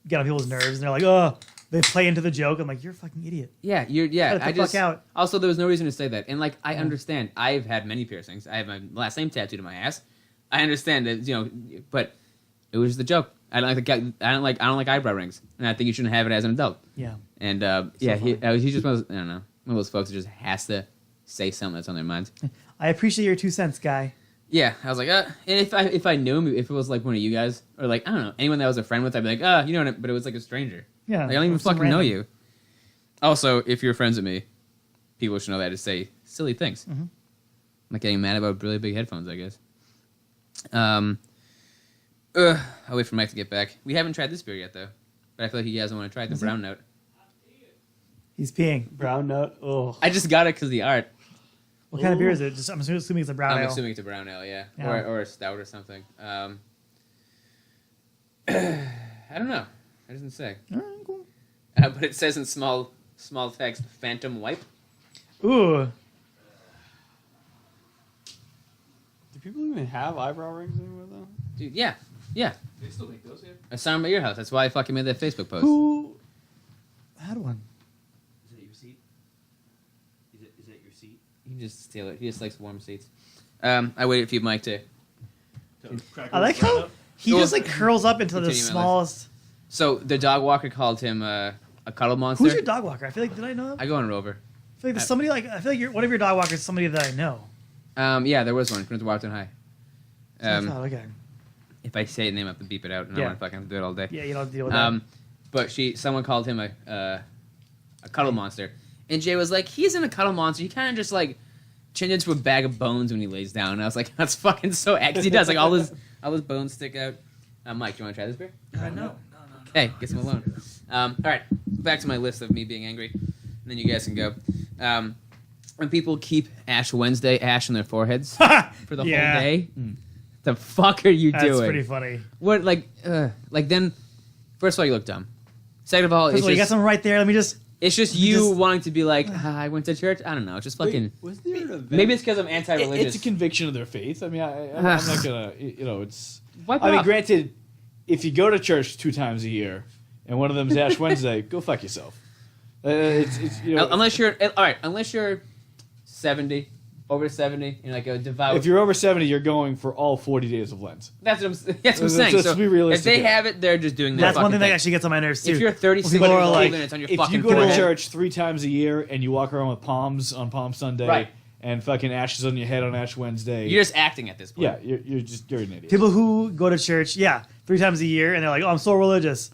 get on people's nerves, and they're like, oh, they play into the joke. I'm like, you're a fucking idiot. Yeah, Cut the fuck out. Also, there was no reason to say that, and like I understand. I've had many piercings. I have my last name tattooed to my ass. I understand that, but it was just a joke. I don't like eyebrow rings, and I think you shouldn't have it as an adult. Yeah. And he's just one of those, I don't know, one of those folks that just has to say something that's on their mind. I appreciate your 2 cents, guy. Yeah, I was like, and if I knew him, if it was like one of you guys, or like, I don't know, anyone that I was a friend with, I'd be like, you know what, but it was like a stranger. Yeah. Like, I don't even some fucking know random. you. Also, if you're friends with me, people should know that to say silly things. Mhm. Like getting mad about really big headphones, I guess. I'll wait for Mike to get back. We haven't tried this beer yet, though. But I feel like you guys want to try it, the brown note. He's peeing. Brown note. Oh. I just got it because of the art. What kind of beer is it? I'm assuming it's a brown I'm ale. assuming it's a brown ale, yeah. Yeah. Or a stout or something. I don't know. It doesn't say. All right, cool. But it says in small text, Phantom Wipe. Ooh. Do people even have eyebrow rings anymore though? Dude, yeah. They still make those, yeah. I saw them at your house. That's why I fucking made that Facebook post. Who had one? Is that your seat? Is that your seat? You can just steal it. He just likes warm seats. I waited for you, Mike, to... I like how he Well, just like curls up into the continue, Alex. smallest. So, the dog walker called him a cuddle monster. Who's your dog walker? I feel like, did I know him? I go on Rover. I feel like there's somebody like, I feel like one of your dog walkers is somebody that I know. Yeah, there was one. Went to Washington High. Oh, okay. If I say the name, I have to beep it out, and Yeah. I want to fucking have to do it all day. Yeah, you don't have to deal with that. But someone called him a cuddle monster, and Jay was like, "He isn't a cuddle monster. He kind of just like turned into a bag of bones when he lays down." And I was like, "That's fucking so because he does like all his bones stick out." Mike, you want to try this beer? No. Hey, get some alone. All right, back to my list of me being angry, and then you guys can go. When people keep Ash Wednesday ash on their foreheads for the Yeah. whole day, the fuck are you That's doing? pretty funny. What like then? First of all, you look dumb. Second of all, First of all, you got something right there. Let me just. it's just you wanting to be like, I went to church. I don't know, just fucking. Was there an event? Maybe it's because I'm anti-religious. It's a conviction of their faith. I mean, I'm not gonna, it's. Wipe I it mean, off. granted, if you go to church 2 times a year, and one of them is Ash Wednesday, go fuck yourself. It's Unless you're 70, over 70, you're like a devout. if you're over 70, you're going for all 40 days of Lent. that's what I'm saying. Let's So be realistic if they here. have it, they're just doing their That's one fucking thing that actually gets on my nerves too. If you're 36 People years are old like, and it's on your If fucking you go to forehead, church 3 times a year and you walk around with palms on Palm Sunday, Right. and fucking ashes on your head on Ash Wednesday, you're just acting at this point. yeah, you're an idiot. People who go to church, 3 times a year, and they're like, "Oh, I'm so religious."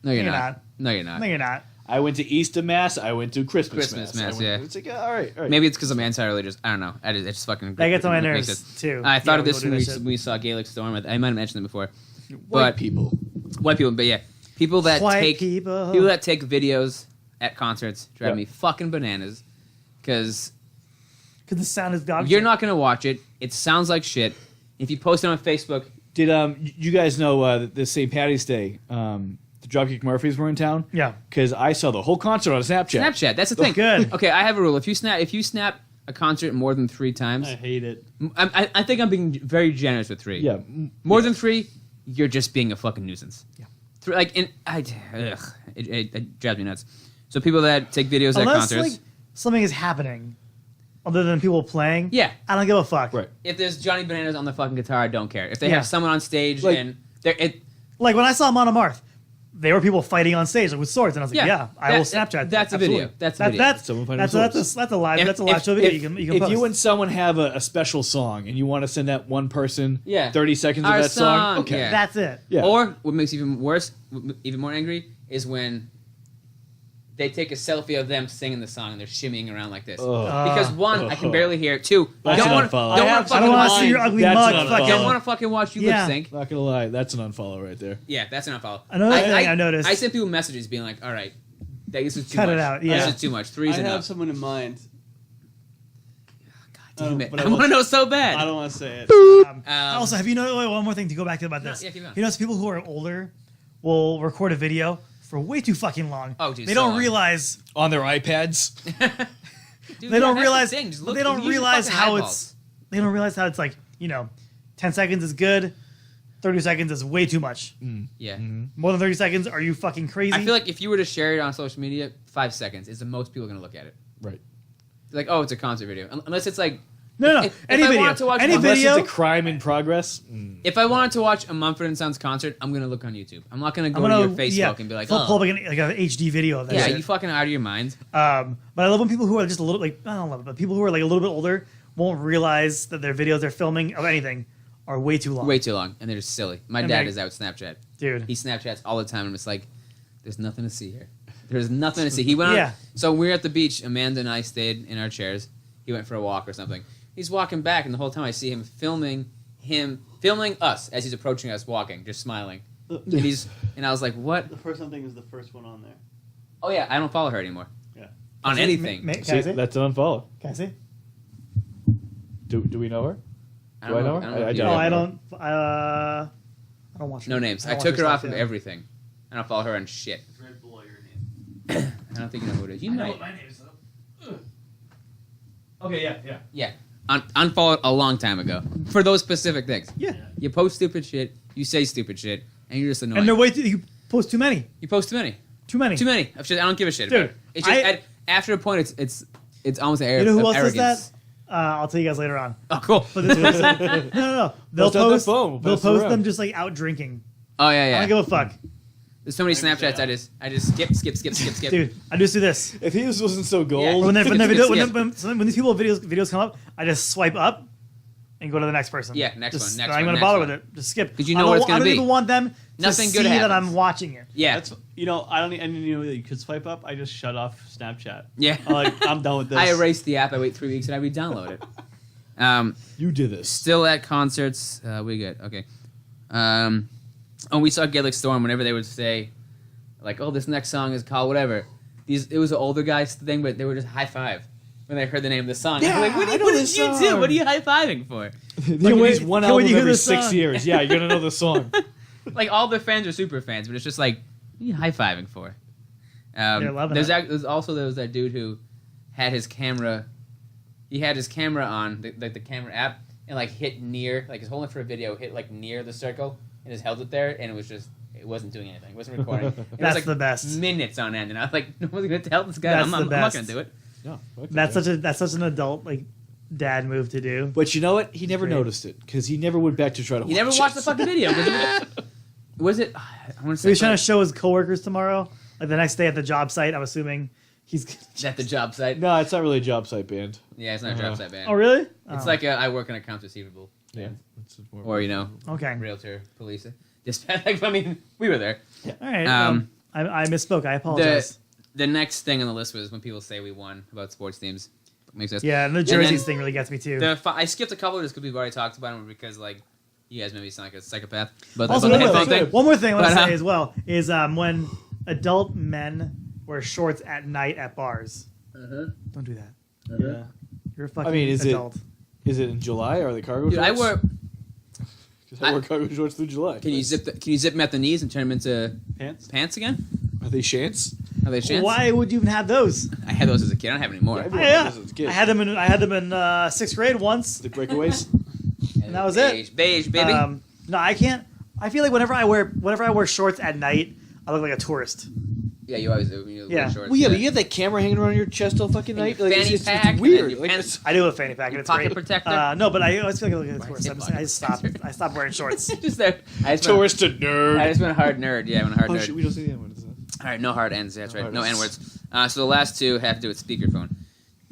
No, you're You're not. not. No, you're not. No, you're not. I went to Easter Mass. I went to Christmas Christmas Mass. Mass, yeah. It's like, all right. Maybe it's because I'm anti-religious. I don't know. It just fucking. That gets on my makes nerves it- too. I thought Yeah, of this we'll when do that shit. we saw Gaelic Storm. I might have mentioned it before. White But people. white people, but yeah, people that White take people. that take videos at concerts drive Yeah. me fucking bananas. Because Because the sound is dog you're shit. not gonna watch it. It sounds like shit. If you post it on Facebook, Did you guys know the St. Patty's Day? The Dropkick Murphys were in town. Yeah. Because I saw the whole concert on Snapchat. Snapchat. That's the thing. good. Okay, I have a rule. If you snap a concert more than 3 times, I hate it. I think I'm being very generous with 3. Yeah. More than 3, you're just being a fucking nuisance. Yeah. It drives me nuts. So people that take videos at Unless concerts, like something is happening, other than people playing. yeah. I don't give a fuck. Right. If there's Johnny Bananas on the fucking guitar, I don't care. If they Yeah. have someone on stage Like- and they're Like when I saw Monomarth, there were people fighting on stage like, with swords, and I was like, Yeah. I will That- Snapchat that. that's a video. Absolutely. That's a video. Someone fighting That's swords. a live If- show video. if- you can If post. you and someone have a special song and you want to send that one person Yeah. 30 seconds Our of that song, song, okay. yeah. That's it. Yeah. Or what makes it even worse, even more angry, is when they take a selfie of them singing the song and they're shimmying around like this. Ugh. Because 1, I can barely hear it. 2, That's don't an want unfollow. don't I want have to I fucking don't want to watch. see your ugly That's mug. an Fucking. unfollow. Don't want to fucking watch you Yeah. lip sync. Not gonna lie, that's an unfollow right there. Yeah, that's an unfollow. Another thing I noticed- I sent people messages being like, "All right, this is too Cut much. it out, yeah. This is too much. 3's I have enough." someone in mind. Damn it. but I want to know so bad. I don't want to say it. Also, have you noticed? Wait, one more thing to go back to about this. yeah, keep going. You notice people who are older will record a video for way too fucking long. Oh, dude, they so don't long. realize. On their iPads. Dude, They don't that's the realize. thing. Just But look- they don't use your realize fucking how eyeballs. it's. They don't realize how it's like 10 seconds is good. 30 seconds is way too much. Yeah. More than 30 seconds? Are you fucking crazy? I feel like if you were to share it on social media, 5 seconds is the most people are gonna look at it. Right. Like, oh, it's a concert video. Unless it's like, no. if Any I video. wanted to watch Any one- Unless video. it's a crime in progress. if I wanted to watch a Mumford & Sons concert, I'm gonna look on YouTube. I'm not gonna go I'm to gonna your Facebook and be like, pull oh, up like an HD video of that yeah, shit. you fucking out of your mind. But I love when people who are just a little like I don't love it, but people who are like a little bit older won't realize that their videos they're filming of anything are way too long. Way too long, and they're just silly. My And dad they- is out Snapchat. Dude. He Snapchats all the time, and it's like, there's nothing to see here. There's nothing to see. He went on. Yeah. So we were at the beach. Amanda and I stayed in our chairs. He went for a walk or something. He's walking back, and the whole time I see him filming us as he's approaching us, walking, just smiling. And I was like, what? The first something is the first one on there. Oh yeah, I don't follow her anymore. Yeah. On anything. Can I See, say? that's an unfollow. Can I say? Do we know her? I Do I know her? know if I you don't. No, know I her. don't. I don't watch. No her. names. I don't took watch her stuff, off of yeah. everything. I don't follow her on shit. Red Bull, your name. I don't think you know who it is. You know. my name is though. Okay, yeah. Yeah. Unfollowed a long time ago for those specific things. Yeah. You post stupid shit. You say stupid shit, and you're just annoying. And they're way too. You post too many. You post too many. Too many. Too many of shit. I don't give a shit. Dude, about it. It's just I- after a point, it's almost an air You know who of else does arrogance. that? I'll tell you guys later on. Oh, cool. But this no. They'll Post on their post. phone, we'll They'll pass it post around. them just like out drinking. Oh yeah, I yeah. don't give a fuck, There's so many I can say Snapchats. I just skip. dude. I just do this. If he wasn't so Yeah. gold, When, Skip, when, skip, when, skip. when these people videos come up, I just swipe up and go to the next person. Yeah, next Just, one, next I'm one, gonna next bother one. with it. Just skip. 'Cause you know what it's gonna I don't be. even want them to Nothing see good that happens. I'm watching it. Yeah. That's I didn't know that you could swipe up. I just shut off Snapchat. Yeah. I'm done with this. I erased the app. I wait 3 weeks and I re-download it. you did this. Still at concerts. We good. Okay. We saw Gaelic Storm whenever they would say, like, oh, this next song is called whatever. It was an older guys thing, but they were just high five when they heard the name of the song. Yeah, Like, what I know did this you do? song. What are you high fiving for? They release one can't wait album to hear every this 6 song. years. Yeah, you're gonna know the song. Like all their fans are super fans, but it's just like, what are you high fiving for? They're loving it. There was that dude who had his camera. He had his camera on, the camera app, and like hit near, like he's holding it for a video, hit like near the circle, and just held it there, and it wasn't doing anything. It wasn't recording. It was That's like the best. minutes on end, and I was like, no one's gonna tell this guy. That's I'm the not best. gonna do it. No, okay. That's such an adult like dad move to do. But you know what? He never Great. noticed it because he never went back to try to. He never watch watched it. the fucking video. Was it? I want to So he's say trying to show his coworkers tomorrow, like the next day at the job site. I'm assuming he's. at the job site. No, it's not really a job site band. Yeah, it's not a job site band. Oh really? It's Oh, like I work in accounts receivable. Yeah. Or okay. realtor, police. Just like, I mean, we were there. All right. Um, I misspoke. I apologize. The next thing on the list was when people say we won about sports teams. Makes sense. Yeah, and the then jerseys thing really gets me too. I skipped a couple just because we've already talked about them because like you guys maybe sound like a psychopath. But Also, the one more, headphone thing, thing. one more thing I want to But, say as well is when adult men wear shorts at night at bars. Don't do that. Yeah. You're a fucking I mean, is it- adult. Is it in July or are they cargo Dude, shorts? I wore. 'Cause I wore cargo shorts through July. Can you zip them at the knees and turn them into Pants? pants again? Are they shants? Are they shants? Why would you even have those? I had those as a kid. I don't have any more. Yeah, Oh, yeah. As a kid. I had them in 6th grade once. The breakaways. And that was it. Beige, baby. No, I can't. I feel like whenever I wear shorts at night, I look like a tourist. yeah, you always do. When you Yeah. wear shorts. Well, yeah, but you have that camera hanging around your chest all fucking night. your Like, fanny it's pack, and weird. then your Like, pants- I do have a fanny pack, and Your it's pocket great. protector? No, but I always feel like a tourist. say pocket I stopped wearing shorts. just that. I just tourist went, nerd. I just went hard nerd. Yeah, I went hard Oh nerd. shit, we don't say the N word. All right, no hard ends. That's No right. hard No ends. N words. So the last two have to do with speakerphone.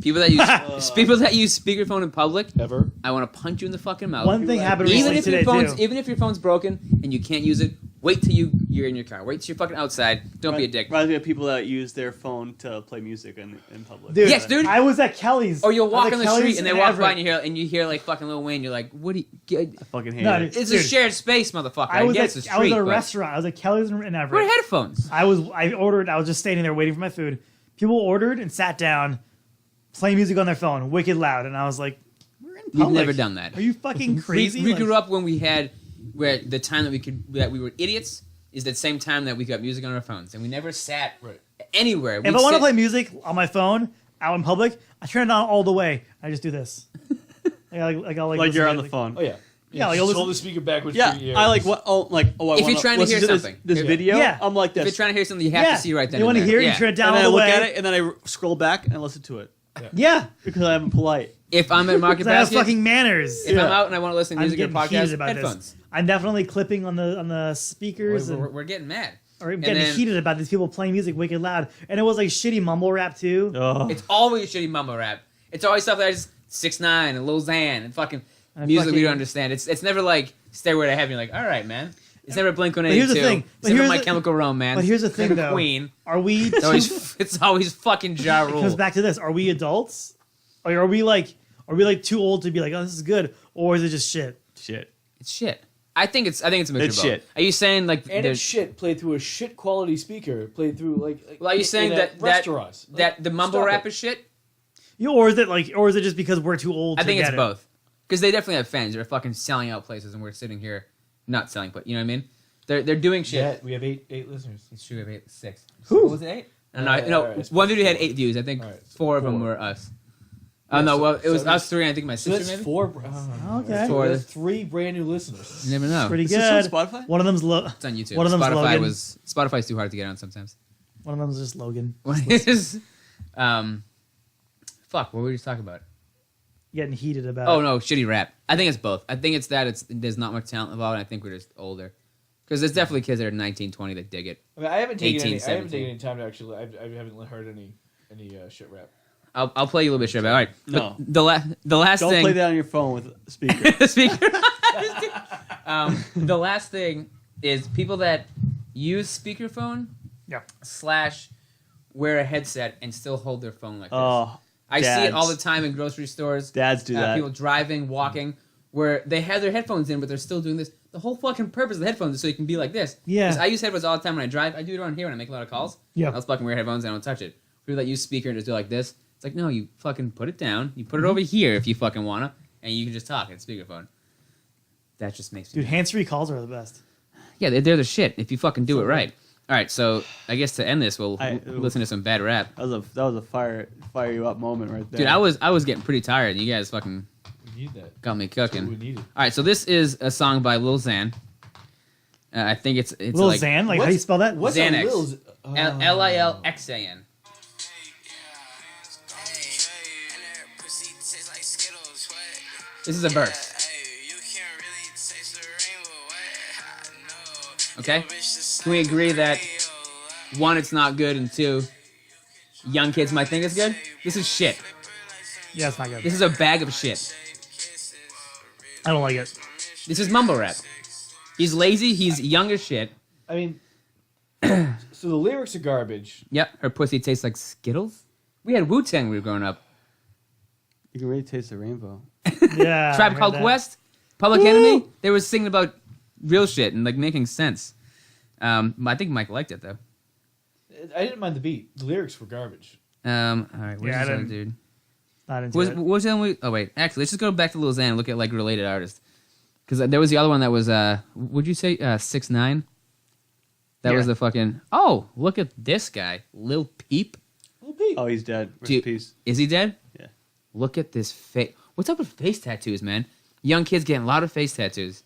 People that use speakerphone in public, Ever? I want to punch you in the fucking mouth. One thing happened even recently if today your phone's too. even if your phone's broken and you can't use it, wait till you're in your car. Wait till you're fucking outside. Don't be a dick. Rather than people that use their phone to play music in public. Dude, Yes, dude. I was at Kelly's. Or you'll I walk was on at the street Kelly's and they in walk by Everett. and you hear like fucking Lil Wayne. You're like, what do you? I fucking hate No, it. dude. It's a shared space, motherfucker. I was guess at the I was street. at a but- restaurant. I was at Kelly's in Everett. Wear headphones. I was standing there waiting for my food. People ordered and sat down, playing music on their phone, wicked loud, and I was like, "We're in We've public. never done that. Are you fucking crazy?" We Like, grew up when where the time that we were idiots is the same time that we got music on our phones, and we never sat anywhere. If I want to play music on my phone out in public, I turn it on all the way. I just do this. I'll Like you're on the like- phone. Oh yeah. Yeah, like, you'll hold listen- the speaker backwards. Yeah, through your I ear. like what. Oh, like oh, I If you're wanna trying to listen hear this, something. this Yeah. video. Yeah. I'm like If this. you're trying to hear something, you have to see right then. You want to and hear it, there. you turn it and down then I all the look way. at it, and then I scroll back and listen to it Yeah, because I'm polite. If I'm at Market because I have Basket, fucking manners. if I'm Yeah. out and I want to listen to I'm music or getting podcast, heated about headphones. this. I'm definitely clipping on the speakers We're getting mad. or and getting then- heated about these people playing music wicked loud. And it was like shitty mumble rap too. Oh. It's always shitty mumble rap. It's always stuff that is 6ix9ine and Lil Xan and fucking And music we fucking- don't understand. It's never like Stairway to Heaven. You're like, all right, man. It's never Blink-182. But here's the thing. It's But never here's My the- Chemical Romance. But here's the It's thing, never though. Queen. Are we? It's always fucking Ja It Rule. comes back to this. Are we adults? Or are we like too old to be like, oh, this is good, or is it just shit? Shit. It's shit. I think it's a mixture It's of both. shit. Are you saying like And there's- it's shit played through a shit quality speaker, played through like. Well, are you saying in a that restaurants? that the mumble stop rap it. is shit? Or is it just because we're too old? I to think it's get it? both. Because they definitely have fans. They're fucking selling out places, and we're sitting here not selling, but you know what I mean? They're doing shit. Yeah, we have eight listeners. It's true. We have 6. Who? What was it 8? No, no. All right. One video had 8 views. I think All right, 4 of them 4. were us. Yeah, No, so- well, it was so us 3. And I think my So sister that's maybe. 4. Okay. Four. That's 3 brand new listeners. You never know. Pretty Is good. this on Spotify? One of them's It's on YouTube. One of them's Logan. Spotify's too hard to get on sometimes. One of them's just Logan. Fuck. What were we just talking about? Getting heated about. Oh no, shitty rap. I think it's both. I think it's that there's not much talent involved, and I think we're just older. Because there's definitely kids that are 19, 20 that dig it. I mean, I haven't taken 18, any. I haven't 17. taken any time to actually. I haven't heard any shit rap. I'll play you a little bit shit about. All right. No. But the last Don't thing. play that on your phone with a speaker. The speaker. The last thing is people that use speakerphone. Yeah. / wear a headset and still hold their phone like this. Oh, I see it dads. all the time in grocery stores. Dads do that. People driving, walking, where they have their headphones in, but they're still doing this. The whole fucking purpose of the headphones is so you can be like this. Yeah. 'Cause I use headphones all the time when I drive. I do it around here when I make a lot of calls. Yeah. I'll fucking wear headphones and I don't touch it. People that use speaker and just do like this, it's like, no, you fucking put it down. You Mm-hmm. put it over here if you fucking wanna, and you can just talk at speakerphone. That just makes me Dude, hands-free calls are the best. Yeah, they're the shit if you fucking do it right. All right, so I guess to end this, we'll listen to some bad rap. That was a fire you up moment right there. Dude, I was getting pretty tired. You guys fucking We need that. got me That's what we cooking. needed. All right, so this is a song by Lil Xan. I think it's Lil like Xan, like how do you spell that? What's Xanax. a Lil? Lilxan. This is a verse. Okay? Can we agree that 1, it's not good, and 2, young kids might think it's good? This is shit. Yeah, it's not good. This is a bag of shit. I don't like it. This is mumble rap. He's lazy. He's young as shit. I mean, so the lyrics are garbage. Yep. Her pussy tastes like Skittles. We had Wu-Tang when we were growing up. You can really taste the rainbow. Yeah. Tribe I Called heard that. Quest. Public Enemy. They were singing about real shit and like making sense. I think Mike liked it though. I didn't mind the beat. The lyrics were garbage. All right. Where's Yeah, I this other didn't- dude? Not into What it. was the one? Oh wait, actually, let's just go back to Lil Xan and look at like related artists. Because there was the other one that was would you say 6ix9ine? That was Yeah. the fucking. Oh, look at this guy, Lil Peep. Little beat. Oh, he's dead. Rest in Dude, peace. is he dead? Yeah. Look at this face. What's up with face tattoos, man? Young kids getting a lot of face tattoos.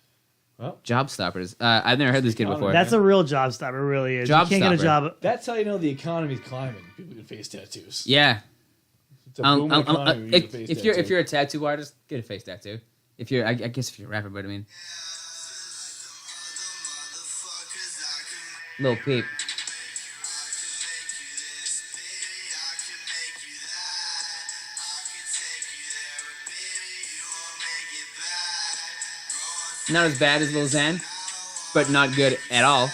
Well, Job stoppers. I've never heard this kid before. That's a real job stopper, it really is. Job you can't get a stopper. job. that's how you know the economy's climbing. People get face tattoos. Yeah. It's a booming economy when you get a face if you're a tattoo artist, get a face tattoo. If you're, I guess if you're a rapper, but I mean, Lil Peep. Not as bad as Lil Xan, but not good at all.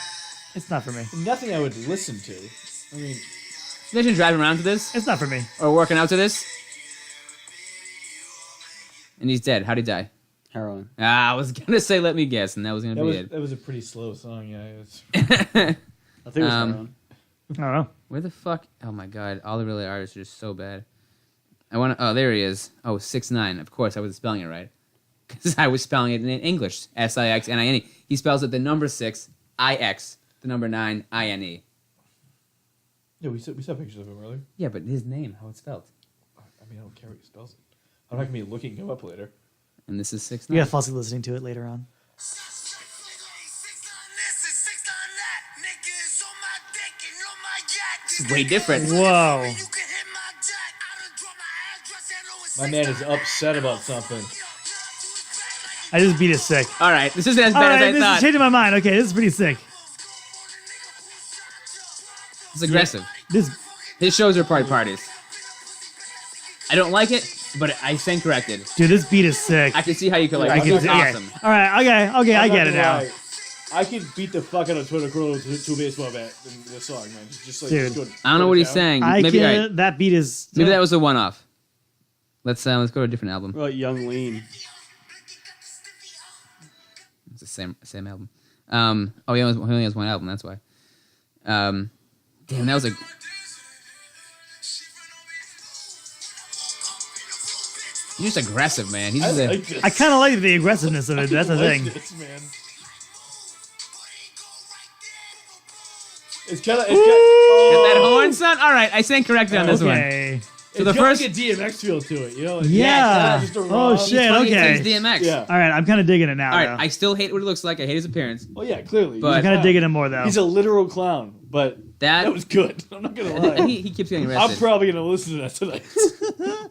It's not for me. Nothing I would listen to. I mean, Imagine driving around to this It's not for me. or working out to this, and he's dead. How'd he die? Heroin. I was gonna say, let me guess, and that was gonna that be was it. that was a pretty slow song. Yeah, it's, I think it was Um, heroin. I don't know. Where the fuck? Oh my god! All the really artists are just so bad. I want to. Oh, there he is. Oh, 6ix9ine. Of course, I wasn't spelling it right because I was spelling it in English. Sixnine. He spells it the number 6 ix, the number 9 ine. yeah. We saw pictures of him earlier. Yeah, but his name, how it's spelled. I mean, I don't care what he spells it. I'm not gonna be looking him up later. And this is 6 We 9 gotta fall asleep listening to it later on. It's way different. Whoa. My man is upset about something. I just beat it sick. All right, this isn't as All bad right, as I this is thought. changing my mind. Okay, this is pretty sick. It's aggressive. This His shows are parties. I don't like it, but I stand corrected. dude, this beat is sick. I can see how you could like. I It's can okay. awesome. All right, okay, I I'm not get it gonna now. lie. I could beat the fuck out of Twitter Crow to a baseball bat in this song, man. Just like Dude. go I don't know what he's down. saying. I Maybe can. right. That beat is. Maybe that was a one-off. Let's go to a different album. What about Young Lean? It's the same album. Oh, he only has one album. That's why. Damn, that was a. He's just aggressive, man. He's I just like this. I kind of like the aggressiveness of it. That's the I like thing. this, man. It's kind of. Get that horn, son. All right, I stand corrected on this one. Okay. So the It's first. got like a DMX feel to it, you know? Yeah. Just a Oh raw- shit. Funny Okay. things DMX. Yeah. All right, I'm kind of digging it now. All right, though. I still hate what it looks like. I hate his appearance. Oh yeah, clearly. But- I'm kind of digging it more though. He's a literal clown, but That- that was good. I'm not gonna And lie. he keeps getting I'm arrested. probably gonna listen to that tonight.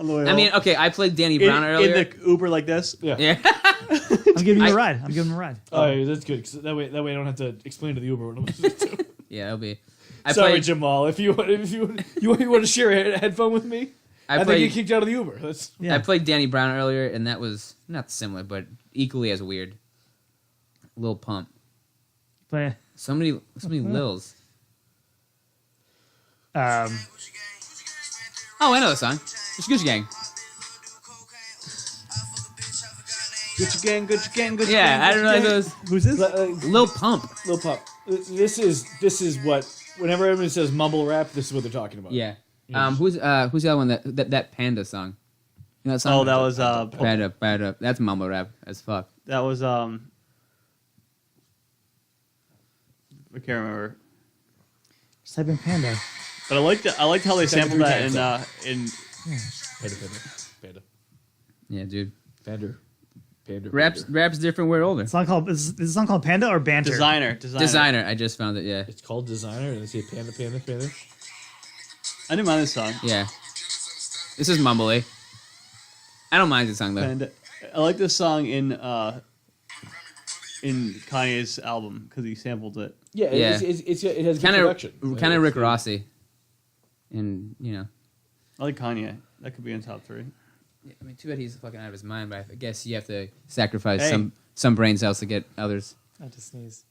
On the way I home. mean, okay, I played Danny in, Brown earlier. in the Uber like this. Yeah. Yeah. I'm giving you I- a ride. I'm giving him a ride. Oh, yeah, that's good. 'Cause that way I don't have to explain to the Uber what I'm listening to. Yeah, it'll be. I Sorry, played. Jamal. If you want to share a headphone with me, I I think played. you kicked out of the Uber. That's Yeah. I played Danny Brown earlier, and that was not similar, but equally as weird. Lil Pump. But, So many Lils. Oh, I know the song. It's Gucci Gang. Gucci gang, Gucci gang, Gucci Yeah, gang. I don't know Gucci if it gang. was who's this? Lil Pump. Lil Pump. This is what whenever everyone says mumble rap, this is what they're talking about. Yeah. Yes. Who's the other one that Panda song? You know that song? Oh, that was Panda. That's mumble rap as fuck. that was I can't remember. Just type in Panda. But I liked how they sampled that in Panda. Yeah, dude. Panda. Rap's different. We're older. Is this a song called Panda or Banter? Designer. I just found it. Yeah. It's called Designer, and they say Panda. I didn't mind this song. Yeah. This is mumbly. I don't mind this song though. And I like this song in Kanye's album because he sampled it. Yeah, Yeah. it has good Kind production. of Rick Rossi. And I like Kanye. That could be in top 3. I mean, too bad he's fucking out of his mind. But I guess you have to sacrifice Hey. some brain cells to get others. I just sneeze.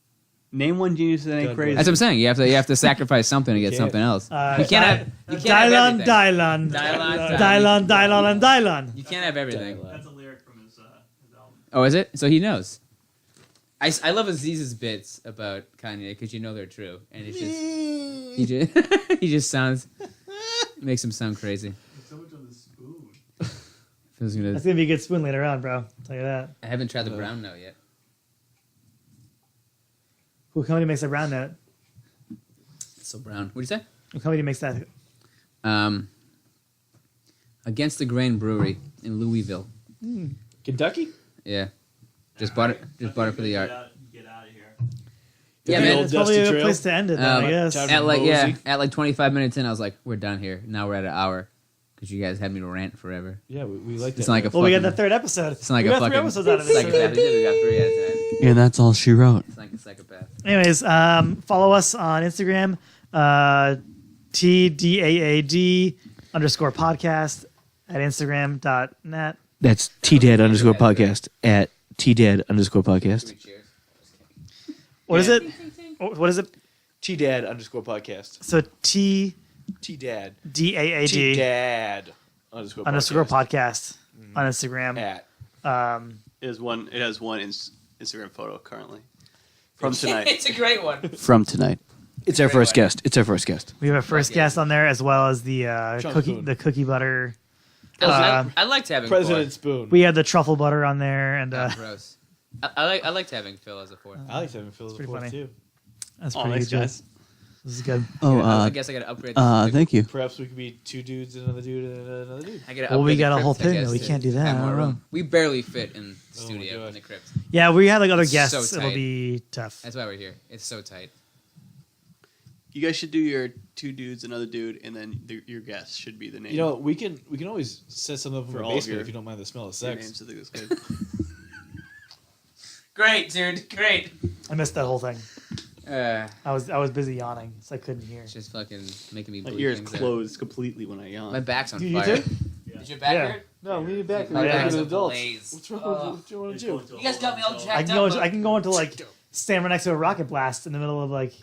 Name one genius that ain't God crazy. That's what I'm saying. You have to sacrifice something to get can't. something else. Uh, you can't have Dylan, everything. Dylan, Dylan, Dylan, and Dylan. You can't have everything. That's a lyric from his album. Oh, is it? So he knows. I love Aziz's bits about Kanye because you know they're true, and it's just he just makes him sound crazy. So much on the spoon. Feels gonna. That's gonna be a good spoon later on, bro. I'll tell you that. I haven't tried the brown note yet. Who company makes that brown note? It's so brown. What'd you say? Who company makes that? Against the Grain Brewery in Louisville. Kentucky. Yeah, just bought it. Just bought it for the art. Get out of here. Yeah, The man. old That's probably Dusty a Trail. place to end it, then, I guess. time- At like 25 minutes in, I was like, "We're done here." Now we're at an hour because you guys had me to rant forever. Yeah, we like that. It's not like a Well, we got fucking- the third episode. It's not like we a got fucking. 3 episodes out of this. Psychopath. We got 3 out of 10. And that's all she wrote. It's like a psychopath. Anyways, follow us on Instagram, TDAAD_podcast at Instagram.net. That's TDAD_podcast at TDAD_podcast. What is it? What is it? TDAD_podcast. So TDAAD TDAD. TDAD_podcast. _podcast on Instagram. At. It has one Instagram photo currently from tonight. It's a great one. From tonight. It's our first guest. We have a first guest on there as well as the Chunk cookie, spoon. the cookie butter. I liked having President Spoon. We had the truffle butter on there, and Phil. Gross. I liked having Phil as a fourth. I like having Phil as a pretty fourth funny. too. that's Oh, pretty thanks, good. guys. This is good. Oh, I guess I gotta upgrade. The thank you. Perhaps we could be 2 dudes and another dude and another dude. I gotta Well, we upgrade got the a whole crypt, I thing, guess, though. We to can't do that. have I more don't room. know. We barely fit in the Oh my studio God. in the crypt. Yeah, we had like other It's so guests. It'll tight. be tough. That's why we're here. It's so tight. You guys should do your 2 dudes, another dude, and then your guest should be the name. You know, we can always set something up For in the all of basement your- if you don't mind the smell of Your sex. names, I think that's good. Great, dude. Great. I missed that whole thing. Uh, I was busy yawning, so I couldn't hear. it's just fucking making me. My bleed ears things out. closed completely when I My yawned. back's on You- you fire. too? Is your back Yeah. hurt? No, lean it back. My We're back's an adult. ablaze. What's wrong? Oh. What do you want to do? You guys got me all I jacked can go. up. I can go into like stand right next to a rocket blast in the middle of like.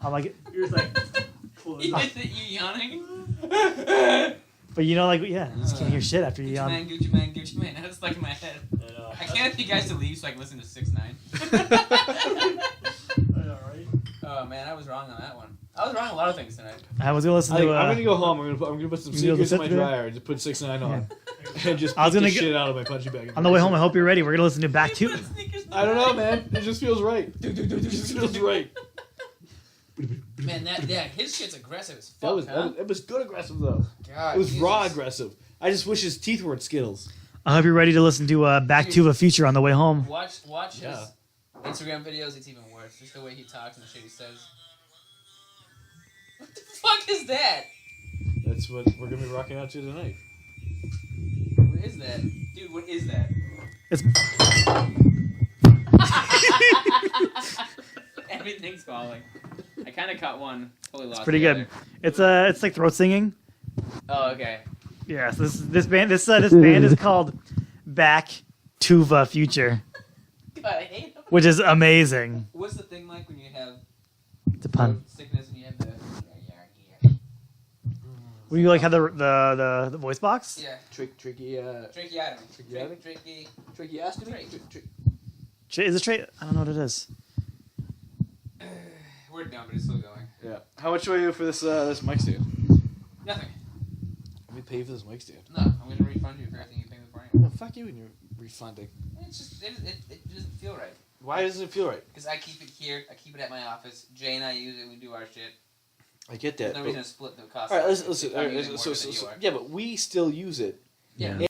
I'm like, You're just like, You yawning? but you know, like yeah, you just can't hear shit after you Gucci yawn. man, Gucci man, Gucci man. That's like in my head. I know. I can't get you guys to leave so I can listen to 6ix9ine. I know, right? Oh man, I was wrong on that one. I was wrong on a lot of things tonight. I was gonna listen to. I'm gonna go home. I'm gonna put some You know the secrets in my set dryer and just put 6ix9ine on, and just I was beat the gonna shit out of my punching bag. On the way home, I hope you're ready. We're gonna listen to Back to. I don't know, man. It just feels right. It just feels right. Man, his shit's aggressive as fuck. That was, huh? it was good aggressive though. God, It was raw Jesus. aggressive. I just wish his teeth weren't Skittles. I hope you're ready to listen to Back to the Future on the way home. Watch his Yeah. Instagram videos. It's even worse. Just the way he talks and the shit he says. What the fuck is that? That's what we're gonna be rocking out to tonight. What is that, dude? What is that? It's Everything's falling. I kind of caught one. Totally lost. pretty the good. other. It's like throat singing. Oh, okay. Yeah, so this band is called Back to the Future, God, I hate him. which is amazing. What's the thing like when you have It's a pun. throat sickness and you have the When you like have the voice box. yeah Tricky, tracheotomy. Tracheotomy? Tricky. tracheostomy. Is it straight? I don't know what it is. We're done, but it's still going. Yeah. How much were you for this mic stand? Nothing. Let me pay you for this mic stand. No, I'm gonna refund you for everything you paid me for anyway. Well, fuck you and your refunding. It's just it doesn't feel right. Why doesn't it feel right? Because I keep it here. I keep it at my office. Jay and I use it. We do our shit. I get There's that. no reason to split the cost. All right, of it listen. if All I'm right, using more so, than you are. yeah, but we still use it. Yeah. Yeah.